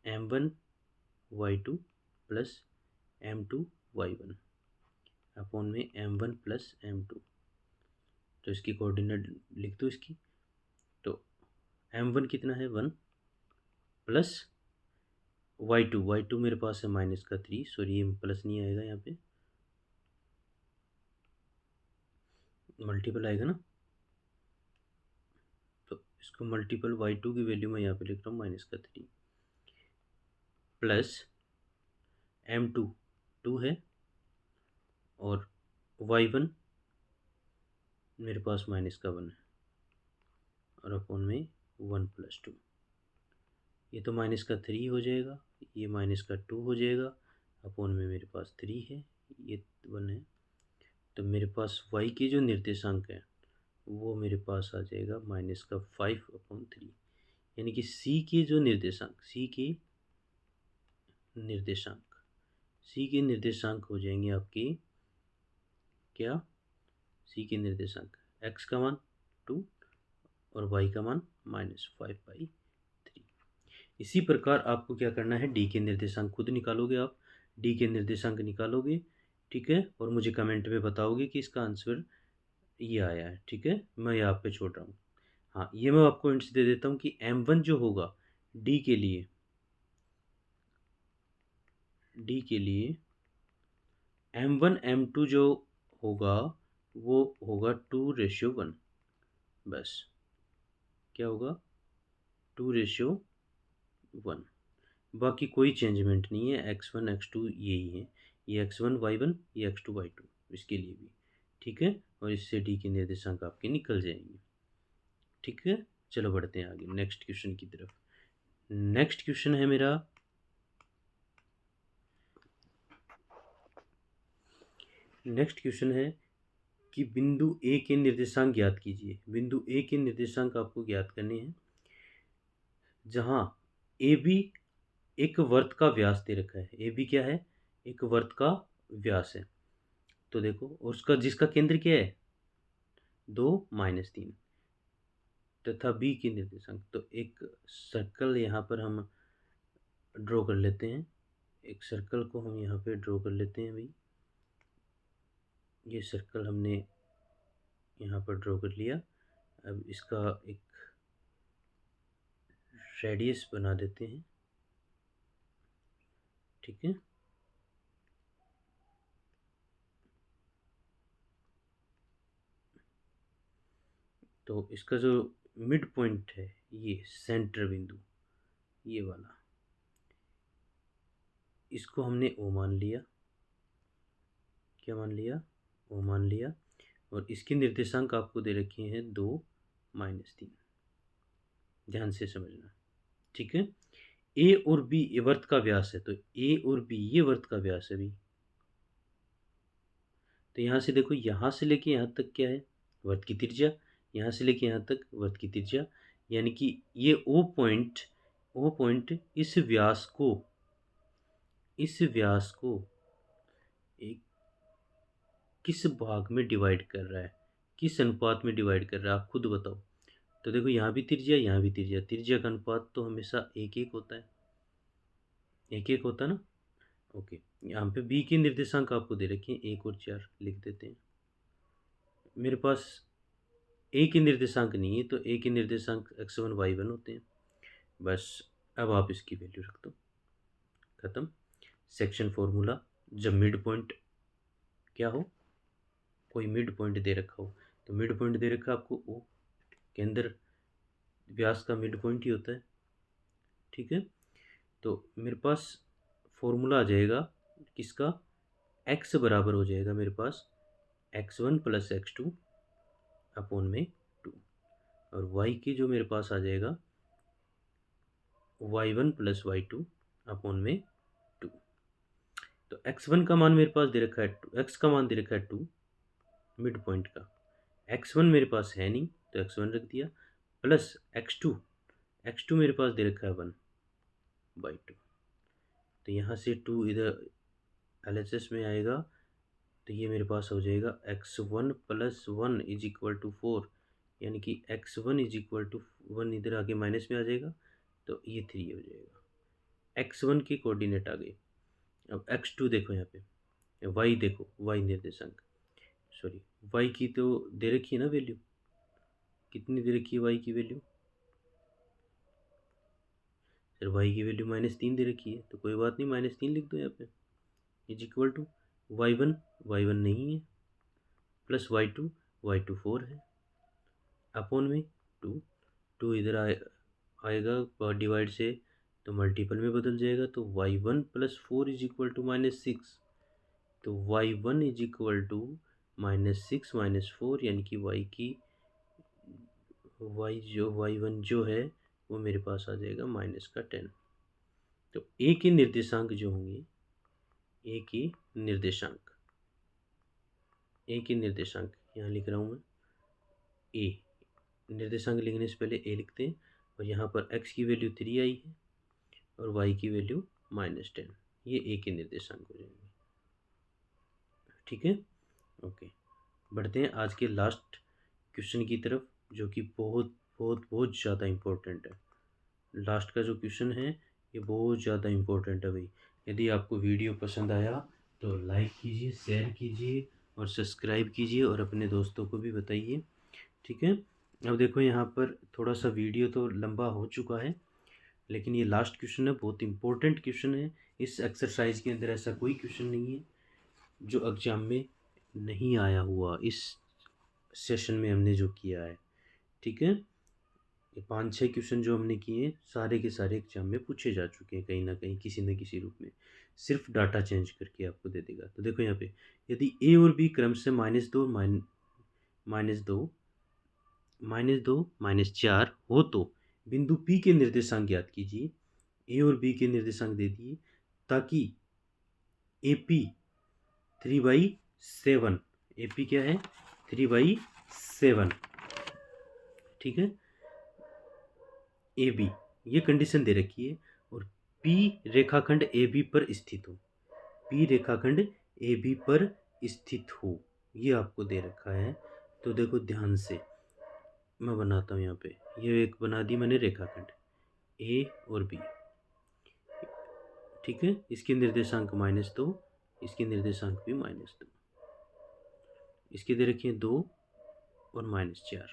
m1 y2 plus m2 y1 upon में m1 प्लस m2। तो इसकी कोऑर्डिनेट लिख दो इसकी। तो m1 कितना है 1 प्लस y2 मेरे पास है -3, सॉरी ये प्लस नहीं आएगा, यहाँ पे मल्टीपल आएगा ना, तो इसको मल्टीपल y2 की वैल्यू मैं यहाँ पे लिख रहा हूँ -3 प्लस m2 2 है और y1 मेरे पास -1 है और अपॉन में 1 + 2। ये तो -3 हो जाएगा, ये -2 हो जाएगा, अपॉन में मेरे पास 3 है, ये 1 है। तो मेरे पास y के जो निर्देशांक है वो मेरे पास आ जाएगा -5/3, यानी कि c के जो निर्देशांक c के निर्देशांक हो जाएंगे आपके क्या, c के निर्देशांक x का मान 2 और y का मान -5/3। इसी प्रकार आपको क्या करना है, d के निर्देशांक खुद निकालोगे आप, d के निर्देशांक निकालोगे, ठीक है, और मुझे कमेंट में बताओगे कि इसका आंसर ये आया है, ठीक है। मैं यहाँ पे छोड़ रहा हूँ। हाँ, ये मैं आपको हिंट्स दे देता हूँ कि m1 जो होगा d के लिए m1 m2 जो होगा वो होगा 2:1। बस क्या होगा, 2:1। बाकी कोई चेंजमेंट नहीं है, x1 x2 यही है, ये x1 y1, ये x2 y2 इसके लिए भी, ठीक है। और इससे d के निर्देशांक आपके निकल जाएंगे, ठीक है। चलो बढ़ते हैं आगे नेक्स्ट क्वेश्चन की तरफ। नेक्स्ट क्वेश्चन है मेरा, नेक्स्ट क्वेश्चन है कि बिंदु ए के निर्देशांक ज्ञात कीजिए। बिंदु ए के निर्देशांक आपको ज्ञात करने हैं, जहां ए बी एक वर्त का व्यास दे रखा है। ए बी क्या है, एक वर्त का व्यास है। तो देखो, और उसका जिसका केंद्र क्या है 2 -3 तथा बी के निर्देशांक। तो एक सर्कल यहाँ पर हम ड्रॉ कर लेते हैं, एक सर्कल को हम यहाँ पे ड्रॉ कर लेते हैं भाई। ये सर्कल हमने यहाँ पर ड्रॉ कर लिया। अब इसका एक रेडियस बना देते हैं, ठीक है। तो इसका जो मिड पॉइंट है, ये सेंटर बिंदु, ये वाला, इसको हमने ओ मान लिया। क्या मान लिया, ओ मान लिया। और इसके निर्देशांक आपको दे रखे हैं 2 -3, ध्यान से समझना, ठीक है। ए और बी ये वर्त का व्यास है, तो ए और बी ये वर्त का व्यास है भी। तो यहाँ से देखो, यहाँ से लेके यहाँ तक क्या है, वर्त की त्रिज्या। यहाँ से लेके यहाँ तक वर्त की त्रिज्या, यानी कि ये ओ पॉइंट इस व्यास को एक किस भाग में डिवाइड कर रहा है, किस अनुपात में डिवाइड कर रहा है, आप खुद बताओ। तो देखो, यहाँ भी त्रिज्या, यहाँ भी त्रिज्या, त्रिज्या का अनुपात तो हमेशा 1:1 होता है, 1:1 होता है ना। ओके, यहाँ पे बी के निर्देशांक आपको दे रखे हैं 1 और 4, लिख देते हैं। मेरे पास ए के निर्देशांक नहीं है, तो ए के निर्देशांक x1 y1 होते हैं। बस अब आप इसकी वैल्यू रख दो, खत्म। सेक्शन फॉर्मूला, जब मिड पॉइंट क्या हो, कोई मिड पॉइंट दे रखा हो, तो मिड पॉइंट दे रखा आपको ओ के अंदर, व्यास का मिड पॉइंट ही होता है, ठीक है। तो मेरे पास फॉर्मूला आ जाएगा किसका, x बराबर हो जाएगा मेरे पास x1 + x2 अपॉन में 2, और y की जो मेरे पास आ जाएगा y1 + y2 अपॉन में 2। तो x1 का मान मेरे पास दे रखा है 2, x का मान दे रखा है 2 मिड पॉइंट का, x1 मेरे पास है नहीं तो x1 रख दिया, प्लस x2 मेरे पास दे रखा है 1/2। तो यहाँ से 2 इधर LHS में आएगा, तो ये मेरे पास हो जाएगा x1 + 1 = 4, यानी कि x1 इज इक्वल टू 1 इधर आके माइनस में आ जाएगा, तो ये 3 हो जाएगा। x1 के कोऑर्डिनेट आ गए। अब x2 देखो यहाँ पे, y देखो, y निर्देशांक, सॉरी y की तो दे रखी है ना वैल्यू, कितनी दे रखी है y की वैल्यू, सर y की वैल्यू -3 दे रखी है, तो कोई बात नहीं, -3 लिख दो यहाँ पे, इज इक्वल टू y1 नहीं है, प्लस y2 4 है, अपॉन में 2 इधर आएगा डिवाइड से, तो मल्टीपल में बदल जाएगा, तो y1 + 4 इज इक्वल टू -6, तो y1 इज इक्वल टू -6 - 4, यानी कि y1 जो है वो मेरे पास आ जाएगा -10। तो ए के निर्देशांक जो होंगे, ए के निर्देशांक यहाँ लिख रहा हूँ मैं, ए निर्देशांक लिखने से पहले ए लिखते हैं, और यहाँ पर x की वैल्यू 3 आई है और y की वैल्यू -10, ये ए के निर्देशांक हो जाएंगे। ठीक है, ओके, बढ़ते हैं आज के लास्ट क्वेश्चन की तरफ, जो कि बहुत बहुत बहुत ज़्यादा इम्पोर्टेंट है। लास्ट का जो क्वेश्चन है ये बहुत ज़्यादा इम्पोर्टेंट है भाई। यदि आपको वीडियो पसंद आया तो लाइक कीजिए, शेयर कीजिए और सब्सक्राइब कीजिए, और अपने दोस्तों को भी बताइए। ठीक है, अब देखो यहाँ पर थोड़ा सा वीडियो तो लंबा हो चुका है, लेकिन ये लास्ट क्वेश्चन है, बहुत इंपॉर्टेंट क्वेश्चन है। इस एक्सरसाइज के अंदर ऐसा कोई क्वेश्चन नहीं है जो एग्जाम में नहीं आया हुआ, इस सेशन में हमने जो किया है। ठीक है, ये 5-6 क्वेश्चन जो हमने किए सारे के सारे एग्जाम में पूछे जा चुके हैं, कहीं ना कहीं किसी न किसी रूप में, सिर्फ डाटा चेंज करके आपको दे देगा। तो देखो यहाँ पे, यदि ए और बी क्रम से -2 -4 हो तो बिंदु पी के निर्देशांक ज्ञात कीजिए। ए और बी के निर्देशांक दे दिए, ताकि ए पी 3/7, ए पी क्या है 3/7, ठीक है, ए बी, ये कंडीशन दे रखी है, और पी रेखाखंड ए बी पर स्थित हो, पी रेखाखंड ए बी पर स्थित हो, ये आपको दे रखा है। तो देखो ध्यान से मैं बनाता हूँ यहाँ पे, ये एक बना दी मैंने रेखाखंड ए और बी, ठीक है, इसके निर्देशांक -2, इसके निर्देशांक भी -2, इसके दे रखे हैं 2 और -4।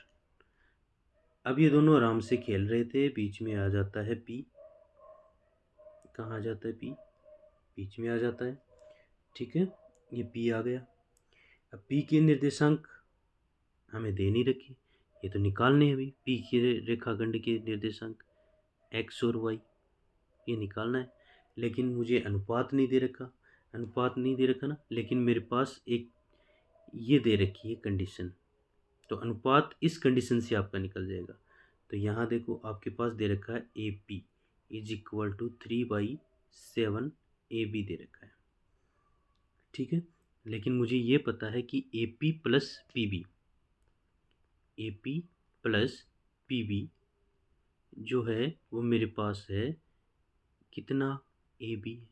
अब ये दोनों आराम से खेल रहे थे, बीच में आ जाता है पी, कहाँ आ जाता है पी, बीच में आ जाता है। ठीक है, ये पी आ गया। अब पी के निर्देशांक हमें दे नहीं रखी, ये तो निकालने हैं अभी, पी के रेखाखंड के निर्देशांक एक्स और वाई, ये निकालना है, लेकिन मुझे अनुपात नहीं दे रखा ना, लेकिन मेरे पास एक ये दे रखी है कंडीशन, तो अनुपात इस कंडीशन से आपका निकल जाएगा। तो यहाँ देखो आपके पास दे रखा है A P is equal to 3/7, A B दे रखा है। ठीक है, लेकिन मुझे ये पता है कि A P plus P B, A P plus P B जो है वो मेरे पास है कितना, ए बी,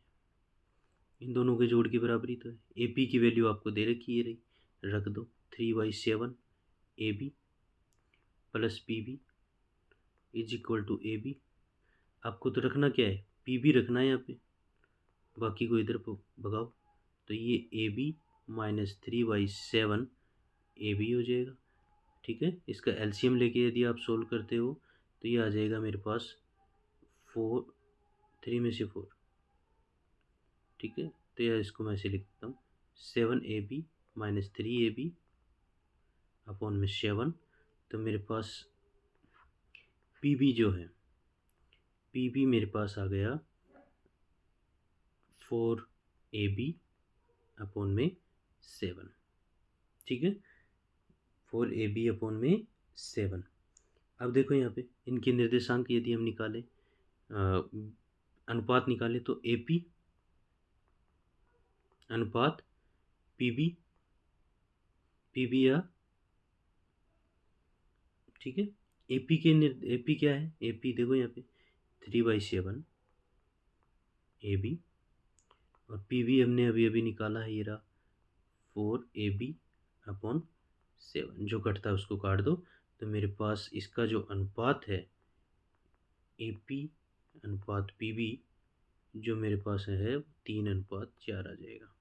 इन दोनों के जोड़ के बराबरी तो है। ए पी की वैल्यू आपको दे रखी है, रही, रख दो 3/7 A B plus P B is equal to A B. आपको तो रखना क्या है, पी बी रखना है यहाँ पे, बाकी को इधर भगाओ, तो ये ए बी -3/7 ए बी हो जाएगा। ठीक है, इसका एलसीएम लेके यदि आप सोल्व करते हो तो ये आ जाएगा मेरे पास 3 में से 4। ठीक है, तो यह इसको मैं ऐसे लिख देता हूँ, 7ab - 3ab अपॉन में 7, तो मेरे पास पी जो है, पी मेरे पास आ गया 4ab अपॉन में 7। ठीक है, 4ab अपॉन में 7। अब देखो यहाँ पे इनके निर्देशांक यदि हम निकालें, अनुपात निकालें, तो ए पी अनुपात पी बी या, ठीक है, ए पी क्या है, ए पी देखो यहाँ पे 3/7 ए बी, और पी बी हमने अभी अभी निकाला है, ये रहा 4ab अपॉन 7, जो कटता है उसको काट दो, तो मेरे पास इसका जो अनुपात है AP अनुपात PB जो मेरे पास है 3:4 आ जाएगा।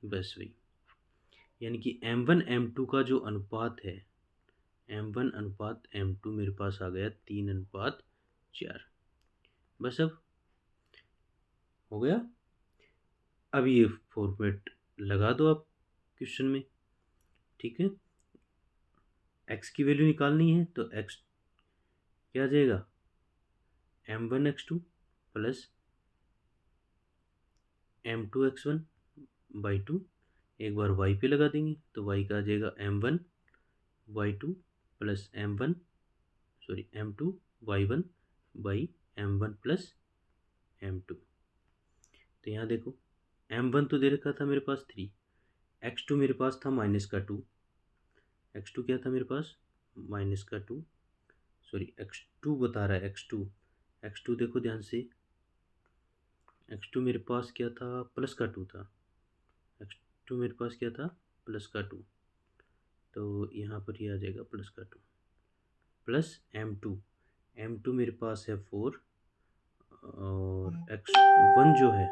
बस वही, यानी कि M1 M2 का जो अनुपात है M1 अनुपात M2 मेरे पास आ गया 3:4। बस अब हो गया। अब ये फॉर्मेट लगा दो आप क्वेश्चन में, ठीक है। x की वैल्यू निकालनी है तो x क्या आ जाएगा, M1 x2 plus M2 x1 by 2। एक बार y पे लगा देंगे तो y का आ जाएगा M1 y2 plus M2 y1 by M1 plus M2। तो यहाँ देखो M1 तो दे रखा था मेरे पास 3, x2 मेरे पास था -2, x2 क्या था मेरे पास -2, सॉरी x2 बता रहा है, x2 देखो ध्यान से, x2 मेरे पास क्या था +2 था, x2 मेरे पास क्या था +2, तो यहाँ पर ये आ जाएगा +2 प्लस M2 मेरे पास है 4 और x1 जो है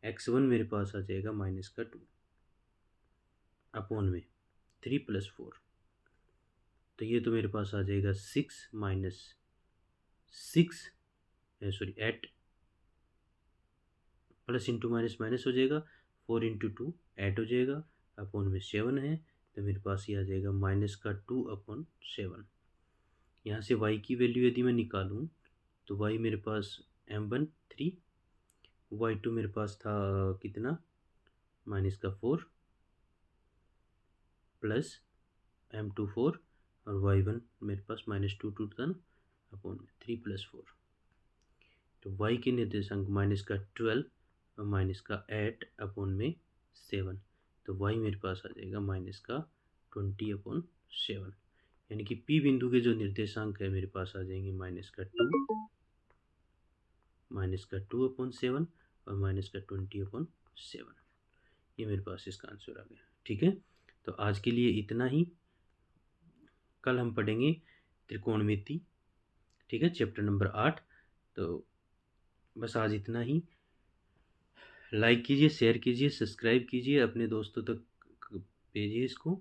x1 मेरे पास आ जाएगा -2 अपॉन में 3 + 4, तो ये तो मेरे पास आ जाएगा 6 minus 6 sorry 8 plus into minus minus हो जाएगा, 4 × 2 8 हो जाएगा, अपॉन में 7 है, तो मेरे पास ये आ जाएगा -2/7। यहाँ से y की वैल्यू यदि मैं निकालूँ तो y मेरे पास M1 3, y2 मेरे पास था कितना -4 प्लस M2 4 और y1 मेरे पास -2 था ना, अपॉन में 3 + 4, तो y के निर्देशांक -12 और -8 अपॉन में 7, तो y मेरे पास आ जाएगा -20/7, यानी कि P बिंदु के जो निर्देशांक है मेरे पास आ जाएंगे -2/7 और -20/7। ये मेरे पास इसका आंसर आ गया, ठीक है। तो आज के लिए इतना ही, कल हम पढ़ेंगे त्रिकोणमिति, ठीक है, चैप्टर नंबर 8। तो बस आज इतना ही। लाइक कीजिए, शेयर कीजिए, सब्सक्राइब कीजिए, अपने दोस्तों तक भेजिए इसको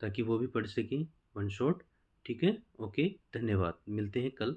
ताकि वो भी पढ़ सकें वन शॉट, ठीक है। ओके, धन्यवाद, मिलते हैं कल।